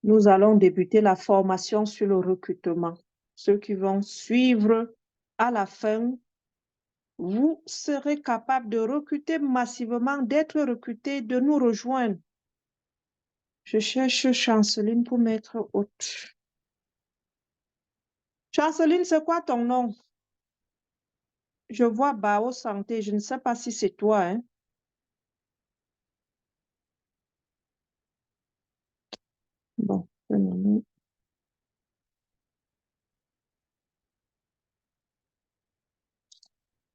Nous allons débuter la formation sur le recrutement. Ceux qui vont suivre à la fin, vous serez capable de recruter massivement, d'être recruté, de nous rejoindre. Je cherche Chanceline pour mettre haute. Chanceline, c'est quoi ton nom? Je vois Bao Santé, je ne sais pas si c'est toi, hein? Bon,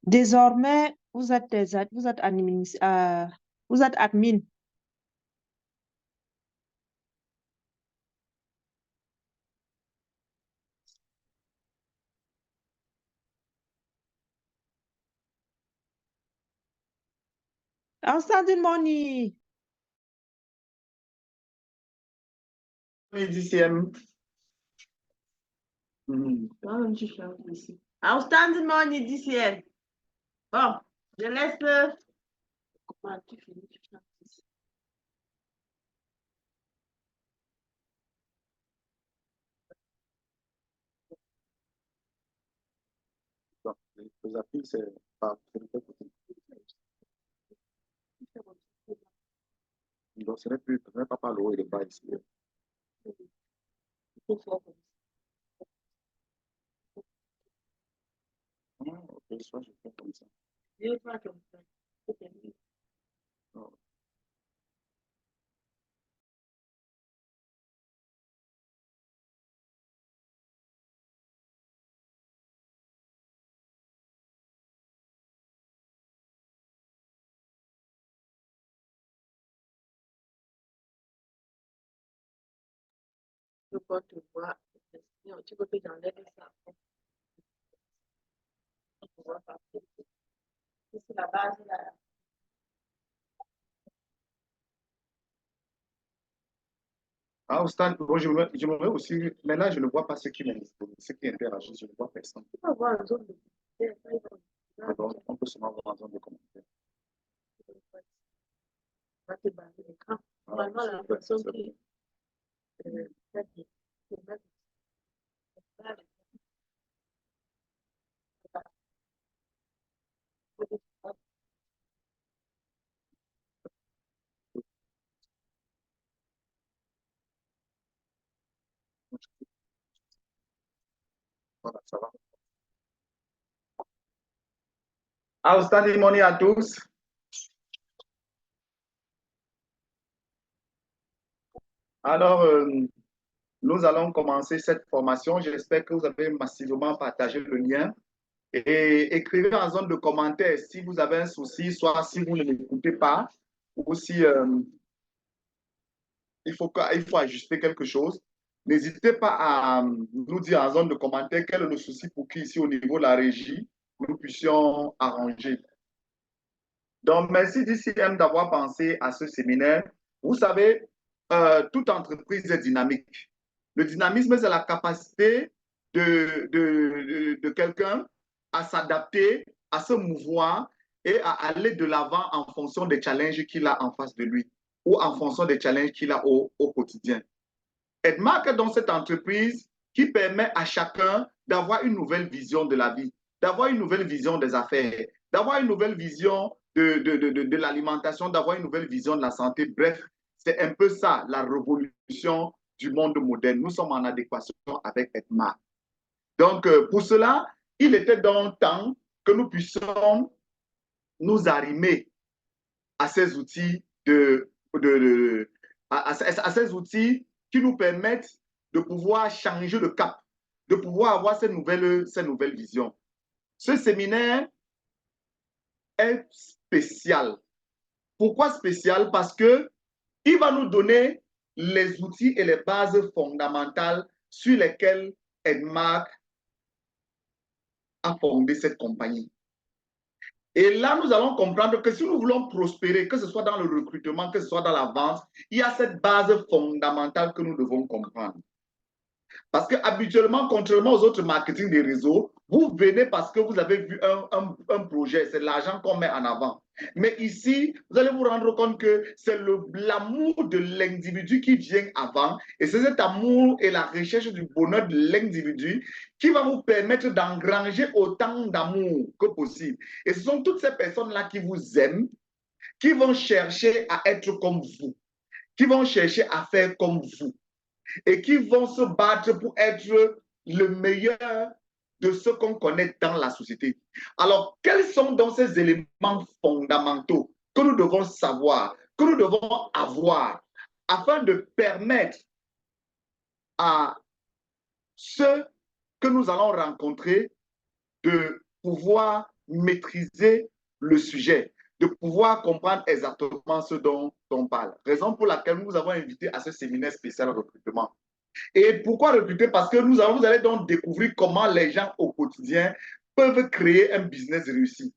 désormais, vous êtes admin. Vous êtes admin. Outstanding money. DCM. Outstanding money DCM. Bon, je laisse. Comment tu finis? Les appuis, c'est pas. Donc, ce n'est pas par le haut et le bas ici. Ok, soit je fais comme ça. Non. Je peux te voir. Tu peux te enlever ça. C'est la base là. Ah, au stade, bon, je me mets aussi, mais là, je ne vois pas ceux qui interagissent, je ne vois personne. Tu peux voir la zone de Alors, on peut seulement voir la zone de commentaires. va te baser l'écran. Ah, Normalement, la personne qui voilà, ça va. Outstanding money à tous. Alors, nous allons commencer cette formation. J'espère que vous avez massivement partagé le lien. Et écrivez en zone de commentaires si vous avez un souci, soit si vous ne l'écoutez pas, ou si il faut ajuster quelque chose. N'hésitez pas à nous dire en zone de commentaires quel est le souci pour qu'ici, au niveau de la régie, nous puissions arranger. Donc, merci DCM d'avoir pensé à ce séminaire. Vous savez, toute entreprise est dynamique. Le dynamisme, c'est la capacité de quelqu'un à s'adapter, à se mouvoir et à aller de l'avant en fonction des challenges qu'il a en face de lui ou en fonction des challenges qu'il a au quotidien. Edmark est dans cette entreprise qui permet à chacun d'avoir une nouvelle vision de la vie, d'avoir une nouvelle vision des affaires, d'avoir une nouvelle vision de l'alimentation, d'avoir une nouvelle vision de la santé. Bref, c'est un peu ça, la révolution du monde moderne. Nous sommes en adéquation avec Edmark. Donc, pour cela, il était dans le temps que nous puissions nous arrimer à ces outils à ces outils qui nous permettent de pouvoir changer de cap, de pouvoir avoir ces nouvelles visions. Ce séminaire est spécial. Pourquoi spécial? Parce qu'il va nous donner les outils et les bases fondamentales sur lesquelles Edmark a fondé cette compagnie. Et là, nous allons comprendre que si nous voulons prospérer, que ce soit dans le recrutement, que ce soit dans la vente, il y a cette base fondamentale que nous devons comprendre. Parce que habituellement, contrairement aux autres marketing des réseaux, vous venez parce que vous avez vu un projet, c'est l'argent qu'on met en avant. Mais ici, vous allez vous rendre compte que c'est l'amour de l'individu qui vient avant. Et c'est cet amour et la recherche du bonheur de l'individu qui va vous permettre d'engranger autant d'amour que possible. Et ce sont toutes ces personnes-là qui vous aiment, qui vont chercher à être comme vous, qui vont chercher à faire comme vous et qui vont se battre pour être le meilleur de ce qu'on connaît dans la société. Alors, quels sont donc ces éléments fondamentaux que nous devons savoir, que nous devons avoir, afin de permettre à ceux que nous allons rencontrer de pouvoir maîtriser le sujet, de pouvoir comprendre exactement ce dont on parle. Raison pour laquelle nous avons invité à ce séminaire spécial recrutement. Et pourquoi recruter? Parce que vous allez donc découvrir comment les gens au quotidien peuvent créer un business réussi.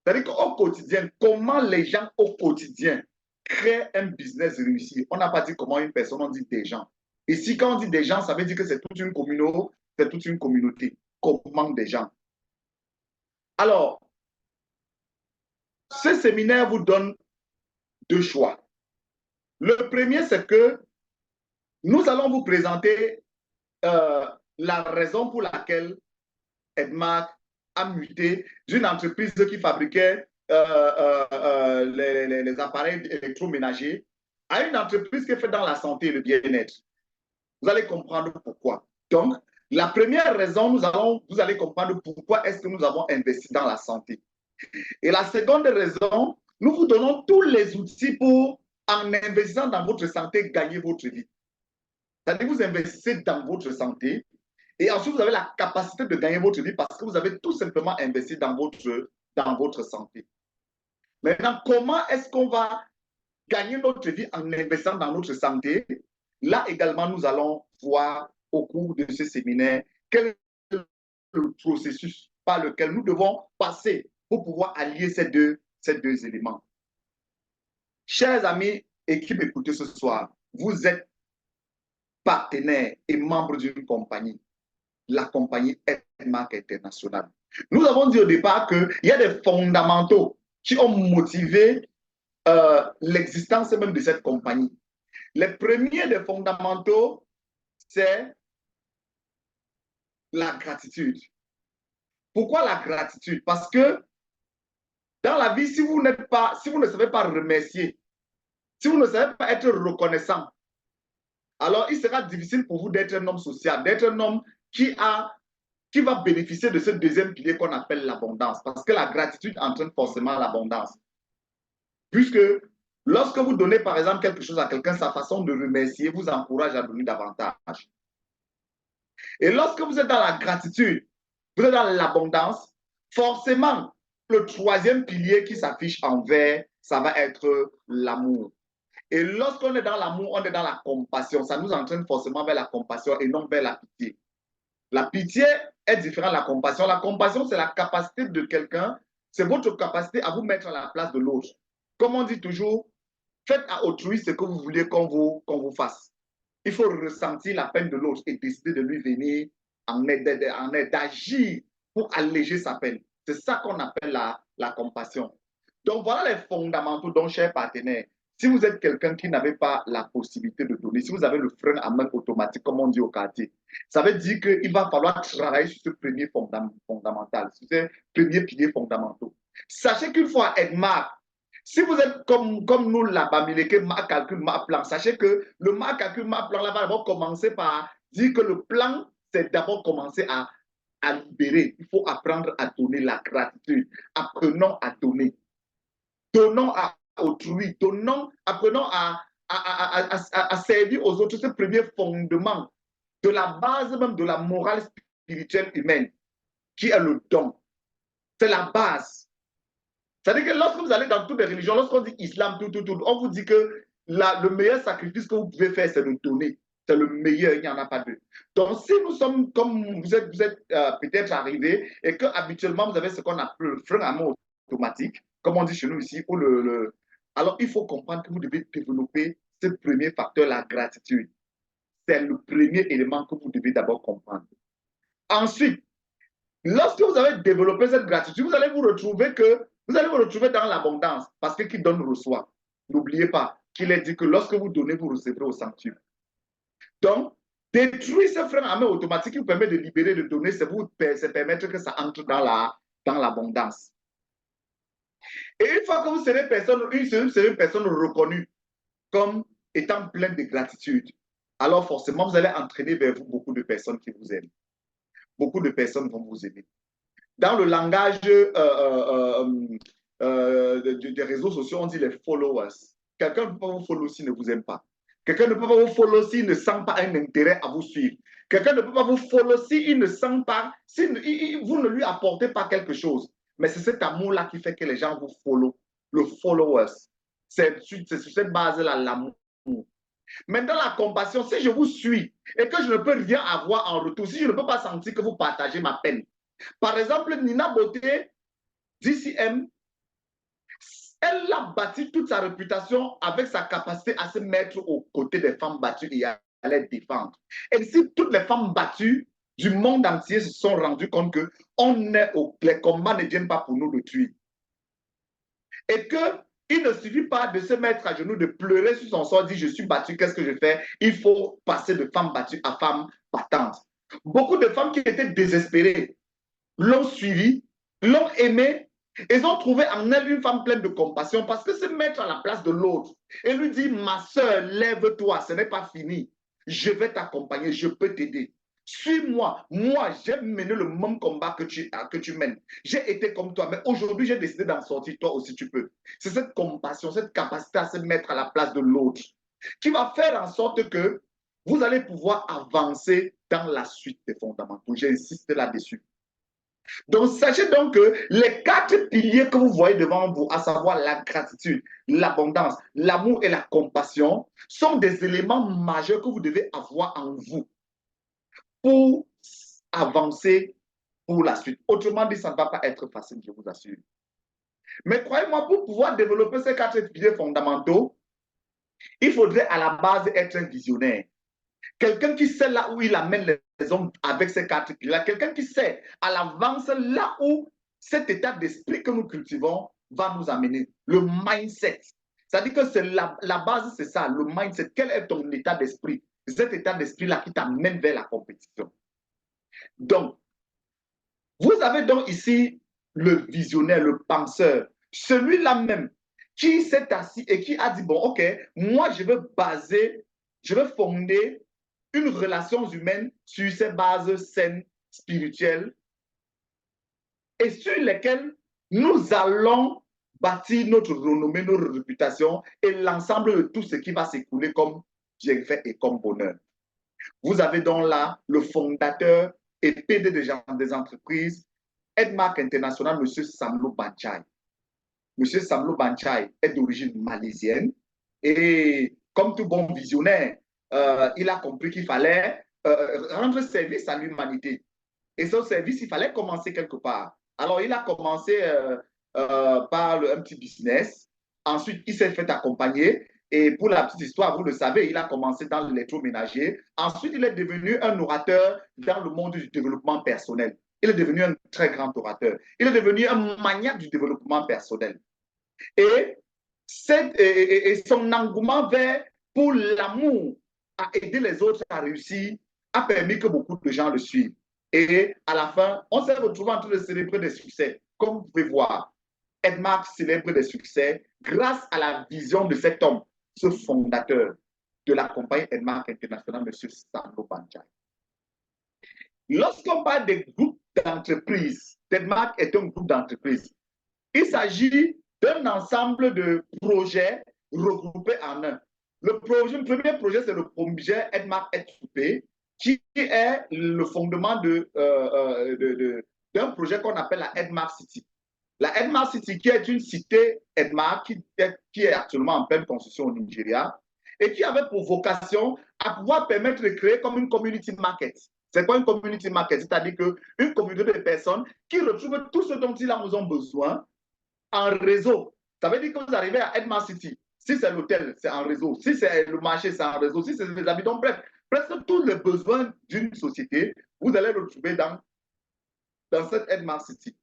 C'est-à-dire qu'au quotidien, comment les gens au quotidien créent un business réussi. On n'a pas dit comment une personne, on dit des gens. Ici, quand on dit des gens, ça veut dire que c'est toute une communauté, c'est toute une communauté. Comment des gens? Alors, ce séminaire vous donne deux choix. Le premier, c'est que nous allons vous présenter la raison pour laquelle Edmark a muté d'une entreprise qui fabriquait les appareils électroménagers à une entreprise qui est faite dans la santé et le bien-être. Vous allez comprendre pourquoi. Donc, la première raison, vous allez comprendre pourquoi est-ce que nous avons investi dans la santé. Et la seconde raison, nous vous donnons tous les outils pour, en investissant dans votre santé, gagner votre vie. C'est-à-dire que vous investissez dans votre santé et ensuite vous avez la capacité de gagner votre vie parce que vous avez tout simplement investi dans votre santé. Maintenant, comment est-ce qu'on va gagner notre vie en investissant dans notre santé? Là également, nous allons voir au cours de ce séminaire quel est le processus par lequel nous devons passer pour pouvoir allier ces deux éléments. Chers amis et qui m'écoutez ce soir, vous êtes partenaire et membre d'une compagnie, la compagnie Edmark International. Nous avons dit au départ qu'il y a des fondamentaux qui ont motivé l'existence même de cette compagnie. Les premiers des fondamentaux, c'est la gratitude. Pourquoi la gratitude? Parce que dans la vie, si vous ne savez pas remercier, si vous ne savez pas être reconnaissant, alors il sera difficile pour vous d'être un homme social, d'être un homme qui va bénéficier de ce deuxième pilier qu'on appelle l'abondance. Parce que la gratitude entraîne forcément l'abondance. Puisque lorsque vous donnez par exemple quelque chose à quelqu'un, sa façon de remercier vous encourage à donner davantage. Et lorsque vous êtes dans la gratitude, vous êtes dans l'abondance, forcément, le troisième pilier qui s'affiche en vert, ça va être l'amour. Et lorsqu'on est dans l'amour, on est dans la compassion. Ça nous entraîne forcément vers la compassion et non vers la pitié. La pitié est différente de la compassion. La compassion, c'est la capacité de quelqu'un, c'est votre capacité à vous mettre à la place de l'autre. Comme on dit toujours, faites à autrui ce que vous voulez qu'on vous fasse. Il faut ressentir la peine de l'autre et décider de lui venir en aide, d'agir pour alléger sa peine. C'est ça qu'on appelle la compassion. Donc voilà les fondamentaux, donc chers partenaires. Si vous êtes quelqu'un qui n'avait pas la possibilité de donner, si vous avez le frein à main automatique, comme on dit au quartier, ça veut dire qu'il va falloir travailler sur ce premier fondamental, sur ces premiers piliers fondamentaux. Sachez qu'une fois à Edmark, si vous êtes comme nous là-bas, ma calcul, ma plan, sachez que le ma calcul, ma plan, là, va d'abord commencer par dire que le plan, c'est d'abord commencer à libérer. Il faut apprendre à donner la gratitude. Apprenons à donner. Donnons à autrui. Apprenons à servir aux autres. Ce premier fondement de la base même de la morale spirituelle humaine, qui est le don. C'est la base. C'est-à-dire que lorsque vous allez dans toutes les religions, lorsqu'on dit islam, on vous dit que le meilleur sacrifice que vous pouvez faire, c'est de donner. C'est le meilleur, il n'y en a pas deux. Donc, si nous sommes comme vous êtes peut-être arrivés et que habituellement vous avez ce qu'on appelle le frein à main automatique, comme on dit chez nous ici, alors il faut comprendre que vous devez développer ce premier facteur, la gratitude. C'est le premier élément que vous devez d'abord comprendre. Ensuite, lorsque vous avez développé cette gratitude, vous allez vous retrouver dans l'abondance, parce que qui donne reçoit. N'oubliez pas qu'il est dit que lorsque vous donnez, vous recevrez au centuple. Donc, détruire ce frein à main automatique qui vous permet de libérer, de donner, c'est permettre que ça entre dans l'abondance. Et une fois que vous serez une personne reconnue comme étant pleine de gratitude, alors forcément, vous allez entraîner vers vous beaucoup de personnes qui vous aiment. Beaucoup de personnes vont vous aimer. Dans le langage des réseaux sociaux, on dit les followers. Quelqu'un ne peut pas vous follow s'il ne vous aime pas. Quelqu'un ne peut pas vous follow s'il ne sent pas un intérêt à vous suivre. Quelqu'un ne peut pas vous follow s'il ne sent pas, vous ne lui apportez pas quelque chose. Mais c'est cet amour-là qui fait que les gens vous follow. Le followers. C'est sur cette base-là, l'amour. Maintenant, la compassion, si je vous suis et que je ne peux rien avoir en retour, si je ne peux pas sentir que vous partagez ma peine. Par exemple, Nina Beauté, DCM, elle a bâti toute sa réputation avec sa capacité à se mettre aux côtés des femmes battues et à les défendre. Et si toutes les femmes battues du monde entier se sont rendues compte que les combats ne viennent pas pour nous de tuer. Et qu'il ne suffit pas de se mettre à genoux, de pleurer sur son sort, dire je suis battu, qu'est-ce que je fais? Il faut passer de femme battue à femme battante. Beaucoup de femmes qui étaient désespérées l'ont suivi, l'ont aimé, ils ont trouvé en elle une femme pleine de compassion parce que se mettre à la place de l'autre et lui dire ma soeur, lève-toi, ce n'est pas fini, je vais t'accompagner, je peux t'aider. Suis-moi, moi j'ai mené le même combat que tu mènes. J'ai été comme toi, mais aujourd'hui j'ai décidé d'en sortir, toi aussi tu peux. C'est cette compassion, cette capacité à se mettre à la place de l'autre qui va faire en sorte que vous allez pouvoir avancer dans la suite des fondamentaux. J'insiste là-dessus. Donc, sachez donc que les 4 piliers que vous voyez devant vous, à savoir la gratitude, l'abondance, l'amour et la compassion, sont des éléments majeurs que vous devez avoir en vous pour avancer pour la suite. Autrement dit, ça ne va pas être facile, je vous assure. Mais croyez-moi, pour pouvoir développer ces 4 piliers fondamentaux, il faudrait à la base être un visionnaire. Quelqu'un qui sait là où il amène les hommes avec ces 4 piliers, quelqu'un qui sait à l'avance là où cet état d'esprit que nous cultivons va nous amener. Le mindset. C'est-à-dire que c'est la base, c'est ça, le mindset. Quel est ton état d'esprit? Cet état d'esprit-là qui t'amène vers la compétition. Donc, vous avez donc ici le visionnaire, le penseur, celui-là même qui s'est assis et qui a dit, bon, ok, moi je veux fonder une relation humaine sur ces bases saines, spirituelles, et sur lesquelles nous allons bâtir notre renommée, notre réputation et l'ensemble de tout ce qui va s'écouler comme bienfait et comme bonheur. Vous avez donc là le fondateur et PD des entreprises, Edmark International, M. Samlo Banchai. M. Samlo Banchai est d'origine malaisienne et comme tout bon visionnaire, il a compris qu'il fallait rendre service à l'humanité. Et ce service, il fallait commencer quelque part. Alors, il a commencé par un petit business. Ensuite, il s'est fait accompagner. Et pour la petite histoire, vous le savez, il a commencé dans l'électroménager. Ensuite, il est devenu un orateur dans le monde du développement personnel. Il est devenu un très grand orateur. Il est devenu un maniaque du développement personnel. Et son engouement pour l'amour à aider les autres à réussir a permis que beaucoup de gens le suivent. Et à la fin, on s'est retrouvé en train de célébrer des succès. Comme vous pouvez voir, Edmark célèbre des succès grâce à la vision de cet homme, ce fondateur de la compagnie Edmark International, M. Samlo Banchai. Lorsqu'on parle des groupes d'entreprises, Edmark est un groupe d'entreprises. Il s'agit d'un ensemble de projets regroupés en un. Le premier projet, c'est le projet Edmark Etupé, qui est le fondement d'un projet qu'on appelle la Edmark City. La Edmark City, qui est une cité Edmark, qui est actuellement en pleine construction au Nigeria, et qui avait pour vocation à pouvoir permettre de créer comme une community market. C'est quoi une community market? C'est-à-dire qu'une communauté de personnes qui retrouvent tout ce dont ils ont besoin en réseau. Ça veut dire que vous arrivez à Edmark City. Si c'est l'hôtel, c'est en réseau. Si c'est le marché, c'est en réseau. Si c'est les habitants, bref, Presque tous les besoins d'une société, vous allez le trouver dans cette Edmar City.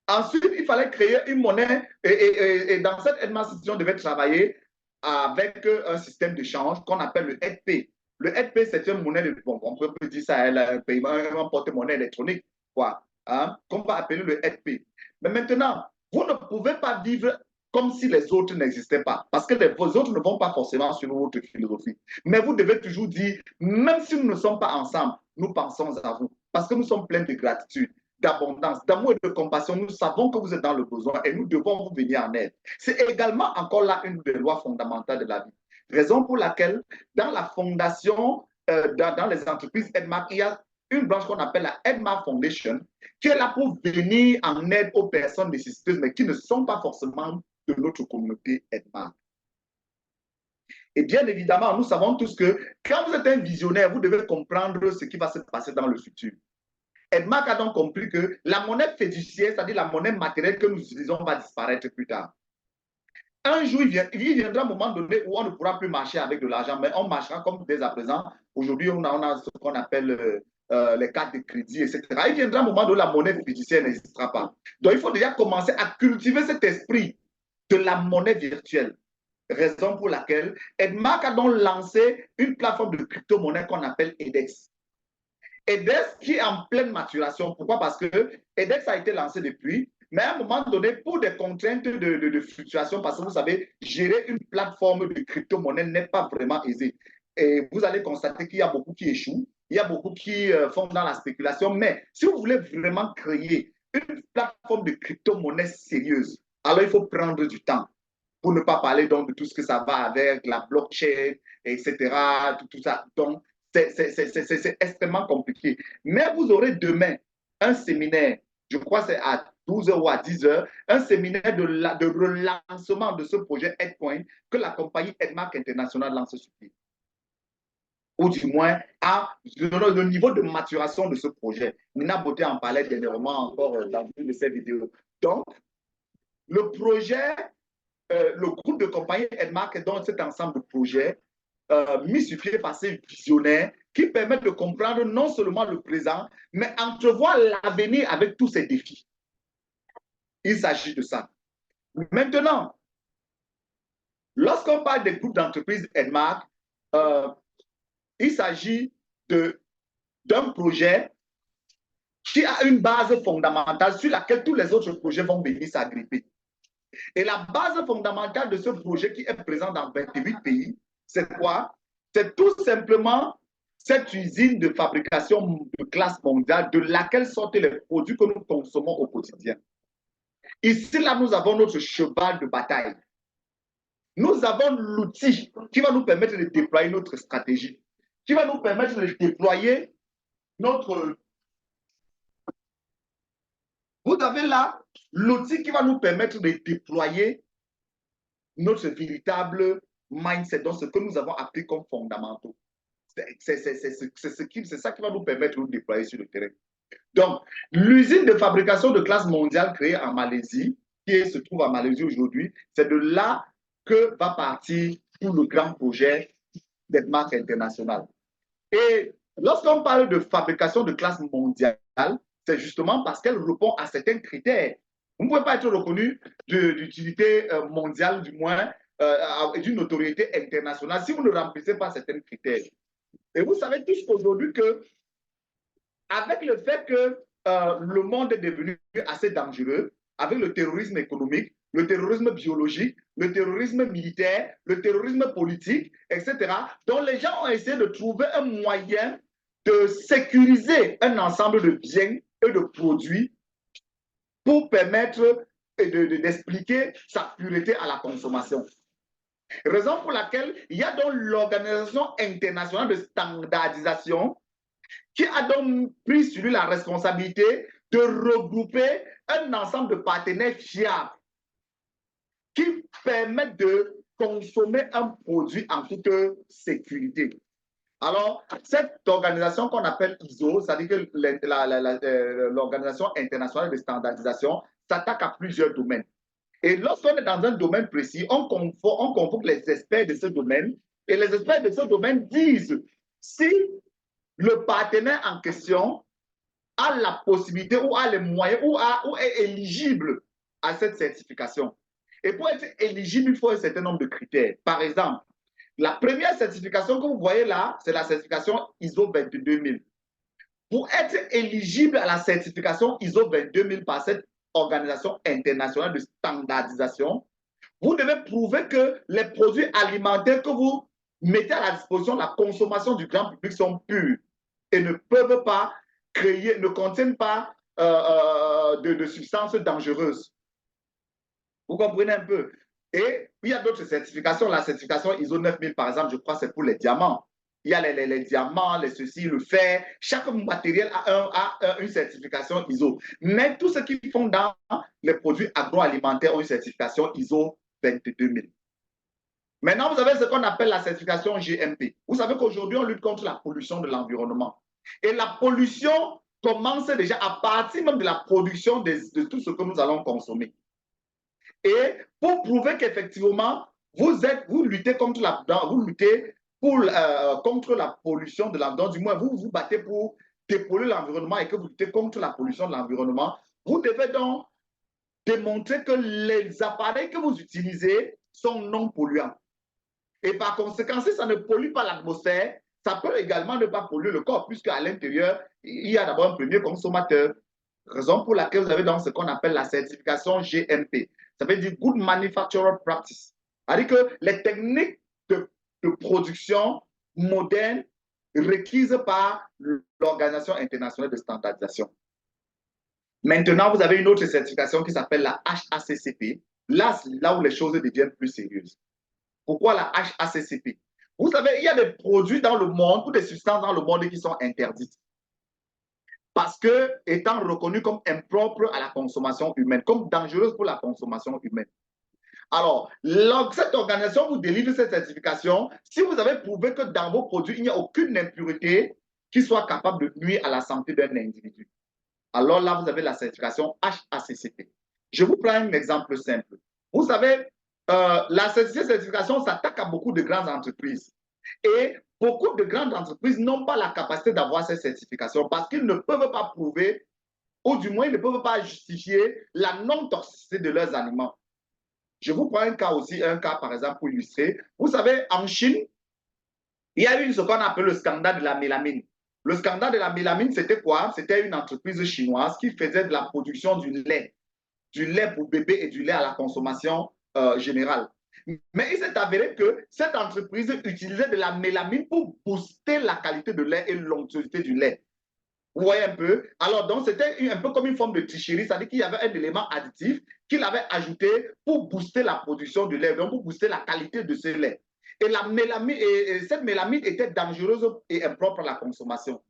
Ensuite, il fallait créer une monnaie et dans cette Edmar City, on devait travailler avec un système de change qu'on appelle le EDP. Le EDP, c'est une monnaie, bon, on peut dire ça, un paiement, un porte-monnaie électronique, quoi, hein, qu'on va appeler le EDP. Mais maintenant, vous ne pouvez pas vivre comme si les autres n'existaient pas, parce que les autres ne vont pas forcément suivre votre philosophie. Mais vous devez toujours dire, même si nous ne sommes pas ensemble, nous pensons à vous, parce que nous sommes pleins de gratitude, d'abondance, d'amour et de compassion. Nous savons que vous êtes dans le besoin et nous devons vous venir en aide. C'est également encore là une des lois fondamentales de la vie. Raison pour laquelle, dans la fondation, dans les entreprises Edmark, il y a une branche qu'on appelle la Edmark Foundation, qui est là pour venir en aide aux personnes nécessiteuses, mais qui ne sont pas forcément de notre communauté Edmark. Et bien évidemment, nous savons tous que quand vous êtes un visionnaire, vous devez comprendre ce qui va se passer dans le futur. Edmark a donc compris que la monnaie fiduciaire, c'est-à-dire la monnaie matérielle que nous utilisons, va disparaître plus tard. Un jour, il viendra un moment donné où on ne pourra plus marcher avec de l'argent, mais on marchera comme dès à présent. Aujourd'hui, on a ce qu'on appelle les cartes de crédit, etc. Il viendra un moment où la monnaie fiduciaire n'existera pas. Donc, il faut déjà commencer à cultiver cet esprit de la monnaie virtuelle. Raison pour laquelle Edmark a donc lancé une plateforme de crypto-monnaie qu'on appelle EDEX. EDEX qui est en pleine maturation. Pourquoi? Parce que EDEX a été lancé depuis, mais à un moment donné, pour des contraintes de fluctuation, parce que vous savez, gérer une plateforme de crypto-monnaie n'est pas vraiment aisé. Et vous allez constater qu'il y a beaucoup qui échouent, il y a beaucoup qui font dans la spéculation, mais si vous voulez vraiment créer une plateforme de crypto-monnaie sérieuse, alors il faut prendre du temps. Pour ne pas parler donc de tout ce que ça va avec la blockchain, etc., tout ça. Donc, c'est extrêmement compliqué. Mais vous aurez demain un séminaire, je crois que c'est à 12 h ou à 10 h, un séminaire de relancement de ce projet Edcoin que la compagnie Edmark International lance sur pied. Ou du moins, à le niveau de maturation de ce projet. Nina Beauté en parlait dernièrement encore dans une de ses vidéos. Donc, le projet, le groupe de compagnie Edmark est dans cet ensemble de projets mis sur pied par ces visionnaires qui permettent de comprendre non seulement le présent, mais entrevoir l'avenir avec tous ces défis. Il s'agit de ça. Maintenant, lorsqu'on parle des groupes d'entreprises Edmark, il s'agit d'un projet qui a une base fondamentale sur laquelle tous les autres projets vont venir s'agripper. Et la base fondamentale de ce projet qui est présent dans 28 pays, c'est quoi? C'est tout simplement cette usine de fabrication de classe mondiale de laquelle sortent les produits que nous consommons au quotidien. Ici, là, nous avons notre cheval de bataille. Nous avons l'outil qui va nous permettre de déployer notre stratégie, qui va nous permettre de déployer notre... Vous avez là l'outil qui va nous permettre de déployer notre véritable mindset, donc ce que nous avons appris comme fondamentaux. C'est ça qui va nous permettre de nous déployer sur le terrain. Donc, l'usine de fabrication de classe mondiale créée en Malaisie, qui se trouve en Malaisie aujourd'hui, c'est de là que va partir tout le grand projet d'Edmark International. Et lorsqu'on parle de fabrication de classe mondiale, c'est justement parce qu'elle répond à certains critères. Vous ne pouvez pas être reconnu d'utilité mondiale, du moins, d'une autorité internationale, si vous ne remplissez pas certains critères. Et vous savez tous qu'aujourd'hui, avec le fait que le monde est devenu assez dangereux, avec le terrorisme économique, le terrorisme biologique, le terrorisme militaire, le terrorisme politique, etc., donc les gens ont essayé de trouver un moyen de sécuriser un ensemble de biens et de produits pour permettre d'expliquer sa pureté à la consommation. Raison pour laquelle il y a donc l'Organisation internationale de standardisation qui a donc pris sur lui la responsabilité de regrouper un ensemble de partenaires fiables qui permettent de consommer un produit en toute sécurité. Alors, cette organisation qu'on appelle ISO, c'est-à-dire que l'Organisation internationale de standardisation, s'attaque à plusieurs domaines. Et lorsqu'on est dans un domaine précis, on convoque les experts de ce domaine, et les experts de ce domaine disent si le partenaire en question a la possibilité ou a les moyens ou est éligible à cette certification. Et pour être éligible, il faut un certain nombre de critères. Par exemple, la première certification que vous voyez là, c'est la certification ISO 22000. Pour être éligible à la certification ISO 22000 par cette organisation internationale de standardisation, vous devez prouver que les produits alimentaires que vous mettez à la disposition de la consommation du grand public sont purs et ne peuvent pas créer, ne contiennent pas de substances dangereuses. Vous comprenez un peu? Et il y a d'autres certifications. La certification ISO 9000, par exemple, je crois que c'est pour les diamants. Il y a les diamants, les ceci, le fer. Chaque matériel a une certification ISO. Mais tous ceux qui font dans les produits agroalimentaires ont une certification ISO 22000. Maintenant, vous avez ce qu'on appelle la certification GMP. Vous savez qu'aujourd'hui, on lutte contre la pollution de l'environnement. Et la pollution commence déjà à partir même de la production de tout ce que nous allons consommer. Et pour prouver qu'effectivement, vous luttez contre contre la pollution de l'environnement, du moins vous vous battez pour dépolluer l'environnement et que vous luttez contre la pollution de l'environnement, vous devez donc démontrer que les appareils que vous utilisez sont non polluants. Et par conséquent, si ça ne pollue pas l'atmosphère, ça peut également ne pas polluer le corps, puisque à l'intérieur, il y a d'abord un premier consommateur. Raison pour laquelle vous avez donc ce qu'on appelle la certification GMP. Ça veut dire Good Manufacturer Practice. C'est-à-dire que les techniques de production modernes requises par l'Organisation internationale de standardisation. Maintenant, vous avez une autre certification qui s'appelle la HACCP. Là où les choses deviennent plus sérieuses. Pourquoi la HACCP? Vous savez, il y a des produits dans le monde ou des substances dans le monde qui sont interdites. Parce que étant reconnus comme impropres à la consommation humaine, comme dangereuses pour la consommation humaine. Alors, cette organisation vous délivre cette certification si vous avez prouvé que dans vos produits, il n'y a aucune impureté qui soit capable de nuire à la santé d'un individu. Alors là, vous avez la certification HACCP. Je vous prends un exemple simple. Vous savez, la certification s'attaque à beaucoup de grandes entreprises. Et beaucoup de grandes entreprises n'ont pas la capacité d'avoir cette certification parce qu'ils ne peuvent pas prouver, ou du moins, ils ne peuvent pas justifier la non-toxicité de leurs aliments. Je vous prends un cas par exemple pour illustrer. Vous savez, en Chine, il y a eu ce qu'on appelle le scandale de la mélamine. Le scandale de la mélamine, c'était quoi? C'était une entreprise chinoise qui faisait de la production du lait pour bébé et du lait à la consommation générale. Mais il s'est avéré que cette entreprise utilisait de la mélamine pour booster la qualité de lait et l'onctuosité du lait. Vous voyez un peu? Alors, donc, c'était un peu comme une forme de tricherie, c'est-à-dire qu'il y avait un élément additif qu'il avait ajouté pour booster la production du lait, donc pour booster la qualité de ce lait. Et la mélamine, cette mélamine était dangereuse et impropre à la consommation.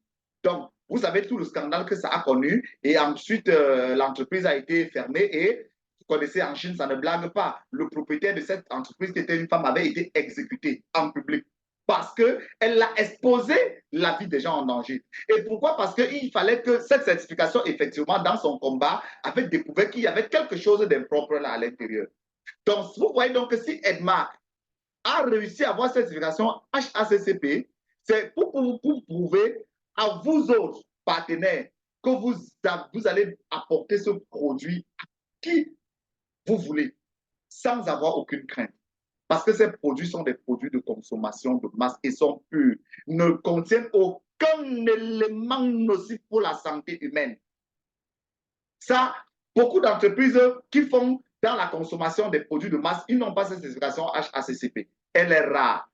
Donc, vous savez tout le scandale que ça a connu. Et ensuite, l'entreprise a été fermée. Et vous connaissez, en Chine, ça ne blague pas. Le propriétaire de cette entreprise, qui était une femme, avait été exécuté en public parce qu'elle a exposé la vie des gens en danger. Et pourquoi? Parce qu'il fallait que cette certification, effectivement, dans son combat, avait découvert qu'il y avait quelque chose d'impropre là à l'intérieur. Donc, vous voyez donc que si Edmark a réussi à avoir cette certification HACCP, c'est pour prouver à vous autres partenaires que vous allez apporter ce produit à qui vous voulez, sans avoir aucune crainte. Parce que ces produits sont des produits de consommation de masse et sont purs, ne contiennent aucun élément nocif pour la santé humaine. Ça, beaucoup d'entreprises qui font dans la consommation des produits de masse, ils n'ont pas cette certification HACCP. Elle est rare.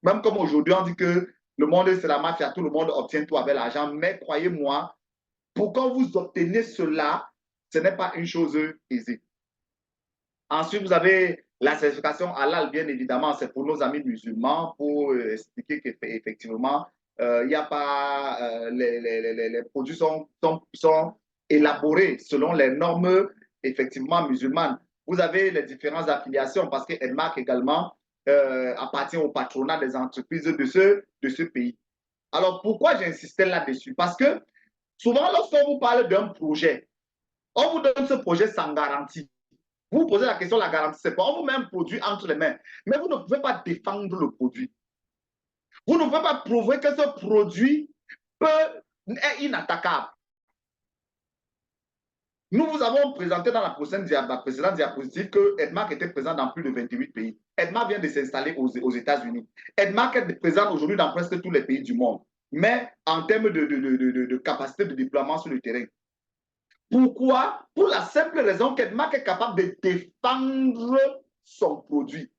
Même comme aujourd'hui, on dit que le monde, c'est la mafia, tout le monde obtient tout avec l'argent. Mais croyez-moi, pour quand vous obtenez cela, ce n'est pas une chose aisée. Ensuite, vous avez la certification halal, bien évidemment, c'est pour nos amis musulmans, pour expliquer qu'effectivement, il n'y a pas, les produits sont élaborés selon les normes, effectivement, musulmanes. Vous avez les différentes affiliations parce que Edmark également appartient au patronat des entreprises de ce pays. Alors, pourquoi j'insistais là-dessus? Parce que souvent, lorsqu'on vous parle d'un projet, on vous donne ce projet sans garantie. Vous vous posez la question, la garantie, c'est quoi? On vous met un produit entre les mains, mais vous ne pouvez pas défendre le produit. Vous ne pouvez pas prouver que ce produit est inattaquable. Nous vous avons présenté dans la précédente diapositive que Edmark était présent dans plus de 28 pays. Edmark vient de s'installer aux États-Unis. Edmark est présent aujourd'hui dans presque tous les pays du monde. Mais en termes de capacité de déploiement sur le terrain. Pourquoi? Pour la simple raison qu'Edmark est capable de défendre son produit.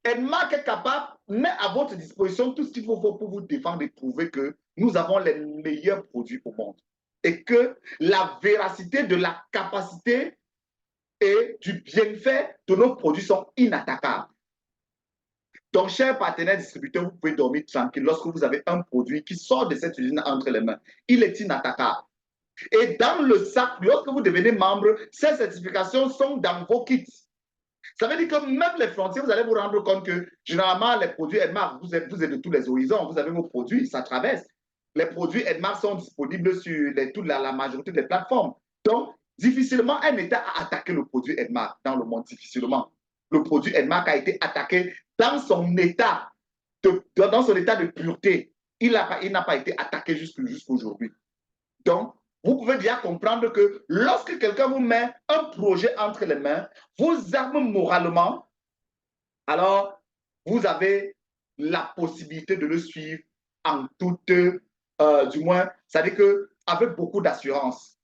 Edmark est capable, met à votre disposition tout ce qu'il faut pour vous défendre et prouver que nous avons les meilleurs produits au monde. Et que la véracité de la capacité et du bienfait de nos produits sont inattaquables. Donc, chers partenaires distributeurs, vous pouvez dormir tranquille lorsque vous avez un produit qui sort de cette usine entre les mains. Il est inattaquable. Et dans le sac, lorsque vous devenez membre, ces certifications sont dans vos kits. Ça veut dire que même les frontières, vous allez vous rendre compte que généralement, les produits Edmark, vous êtes de tous les horizons, vous avez vos produits, ça traverse. Les produits Edmark sont disponibles sur la majorité des plateformes. Donc, difficilement, un État a attaqué le produit Edmark dans le monde, difficilement. Le produit Edmark a été attaqué dans son état de pureté. Il n'a pas été attaqué jusqu'aujourd'hui. Donc, vous pouvez déjà comprendre que lorsque quelqu'un vous met un projet entre les mains, vous arme moralement, alors vous avez la possibilité de le suivre en toute, du moins, c'est-à-dire qu'avec beaucoup d'assurance.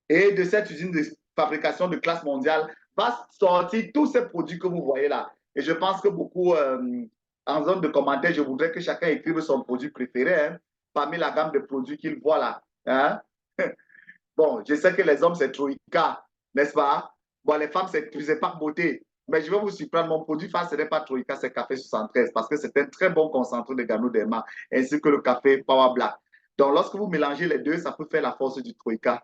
Et de cette usine de fabrication de classe mondiale va sortir tous ces produits que vous voyez là. Et je pense que beaucoup, en zone de commentaires, je voudrais que chacun écrive son produit préféré, hein, parmi la gamme de produits qu'il voit là. Hein? Bon, je sais que les hommes, c'est Troïka, n'est-ce pas? Bon, les femmes, c'est pas beauté. Mais je vais vous surprendre, mon produit phare, ce n'est pas Troïka, c'est Café 73, parce que c'est un très bon concentré de Ganoderma, ainsi que le café Power Black. Donc, lorsque vous mélangez les deux, ça peut faire la force du Troïka.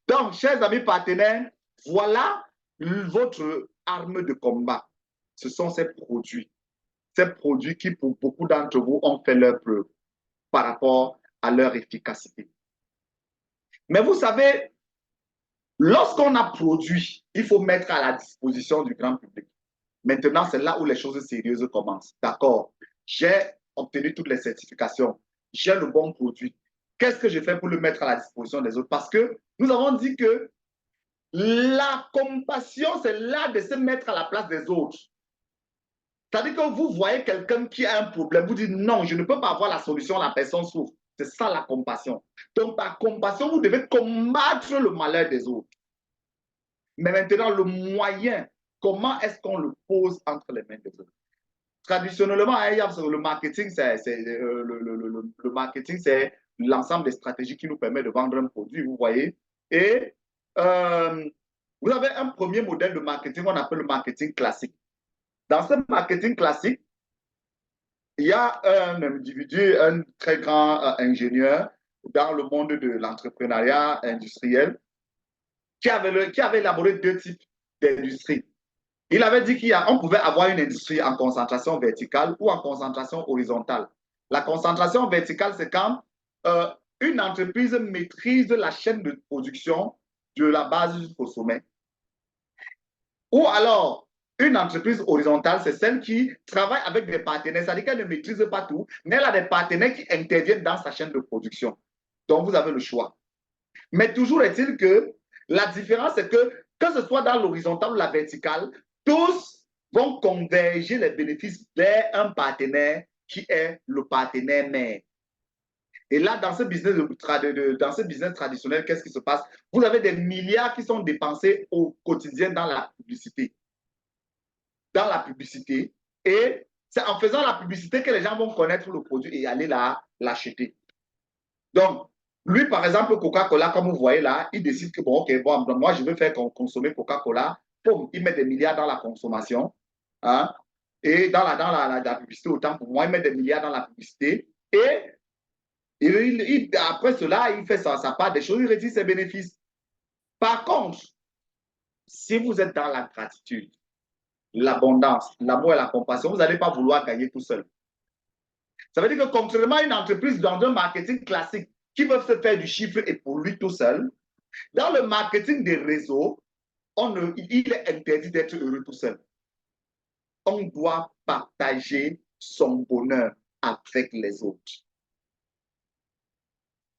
Donc, chers amis partenaires, voilà votre arme de combat. Ce sont ces produits. Ces produits qui, pour beaucoup d'entre vous, ont fait leur preuve par rapport à leur efficacité. Mais vous savez, lorsqu'on a produit, il faut mettre à la disposition du grand public. Maintenant, c'est là où les choses sérieuses commencent. D'accord, j'ai obtenu toutes les certifications, j'ai le bon produit. Qu'est-ce que je fais pour le mettre à la disposition des autres? Parce que nous avons dit que la compassion, c'est l'art de se mettre à la place des autres. C'est-à-dire que vous voyez quelqu'un qui a un problème, vous dites non, je ne peux pas avoir la solution, la personne souffre. C'est ça la compassion. Donc, par compassion, vous devez combattre le malheur des autres. Mais maintenant, le moyen, comment est-ce qu'on le pose entre les mains des autres? Traditionnellement, le marketing, le marketing, c'est l'ensemble des stratégies qui nous permettent de vendre un produit, vous voyez. Et vous avez un premier modèle de marketing qu'on appelle le marketing classique. Dans ce marketing classique, il y a un individu, un très grand ingénieur dans le monde de l'entrepreneuriat industriel qui avait élaboré deux types d'industries. Il avait dit qu'on pouvait avoir une industrie en concentration verticale ou en concentration horizontale. La concentration verticale, c'est quand une entreprise maîtrise la chaîne de production de la base jusqu'au sommet. Ou alors, une entreprise horizontale, c'est celle qui travaille avec des partenaires, c'est-à-dire qu'elle ne maîtrise pas tout, mais elle a des partenaires qui interviennent dans sa chaîne de production. Donc, vous avez le choix. Mais toujours est-il que la différence, c'est que ce soit dans l'horizontale ou la verticale, tous vont converger les bénéfices vers un partenaire qui est le partenaire mère. Et là, dans ce business traditionnel, qu'est-ce qui se passe? Vous avez des milliards qui sont dépensés au quotidien dans la publicité. Dans la publicité. Et c'est en faisant la publicité que les gens vont connaître le produit et aller l'acheter. Donc, lui, par exemple, Coca-Cola, comme vous voyez là, il décide que, bon, ok, bon, moi, je veux faire consommer Coca-Cola. Il met des milliards dans la consommation. Hein, et dans la publicité, autant pour moi, il met des milliards dans la publicité. Et après cela, il fait sa part des choses, il retire ses bénéfices. Par contre, si vous êtes dans la gratitude, l'abondance, l'amour et la compassion, vous n'allez pas vouloir gagner tout seul. Ça veut dire que contrairement à une entreprise dans un marketing classique qui veut se faire du chiffre et pour lui tout seul, dans le marketing des réseaux, il est interdit d'être heureux tout seul. On doit partager son bonheur avec les autres.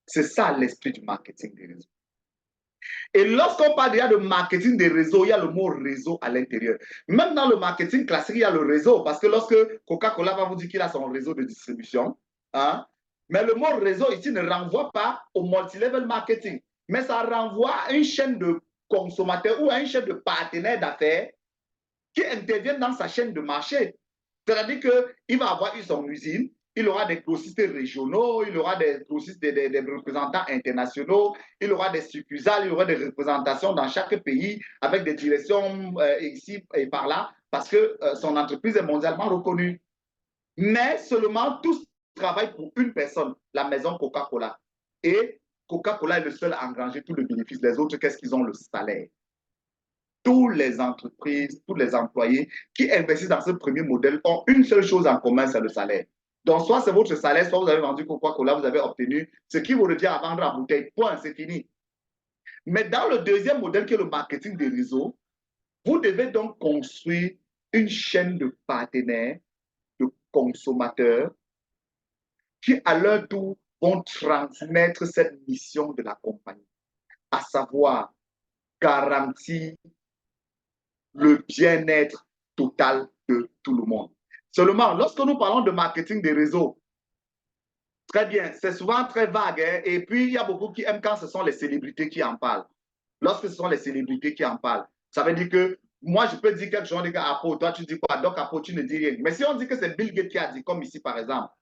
C'est ça l'esprit du marketing des réseaux. Et lorsqu'on parle déjà de marketing des réseaux, il y a le mot réseau à l'intérieur. Même dans le marketing classique, il y a le réseau. Parce que lorsque Coca-Cola va vous dire qu'il a son réseau de distribution, hein, mais le mot réseau ici ne renvoie pas au multilevel marketing, mais ça renvoie à une chaîne de consommateurs ou à une chaîne de partenaires d'affaires qui interviennent dans sa chaîne de marché. C'est-à-dire qu'il va avoir son usine, il aura des grossistes régionaux, il aura des grossistes, des représentants internationaux, il aura des succursales, il aura des représentations dans chaque pays avec des directions ici et par là, parce que son entreprise est mondialement reconnue. Mais seulement tous travaillent pour une personne, la maison Coca-Cola. Et Coca-Cola est le seul à engranger tout le bénéfice. Les autres, qu'est-ce qu'ils ont? Le salaire. Toutes les entreprises, tous les employés qui investissent dans ce premier modèle ont une seule chose en commun, c'est le salaire. Donc, soit c'est votre salaire, soit vous avez vendu Coca-Cola, vous avez obtenu ce qui vous revient à vendre en bouteille. Point, c'est fini. Mais dans le deuxième modèle qui est le marketing des réseaux, vous devez donc construire une chaîne de partenaires, de consommateurs qui, à leur tour, vont transmettre cette mission de la compagnie, à savoir garantir le bien-être total de tout le monde. Seulement, lorsque nous parlons de marketing des réseaux, très bien, c'est souvent très vague, hein, et puis il y a beaucoup qui aiment quand ce sont les célébrités qui en parlent. Lorsque ce sont les célébrités qui en parlent, ça veut dire que moi, je peux dire quelque chose, on dit Apo, toi tu dis quoi? Donc Apo, tu ne dis rien. Mais si on dit que c'est Bill Gates qui a dit, comme ici par exemple,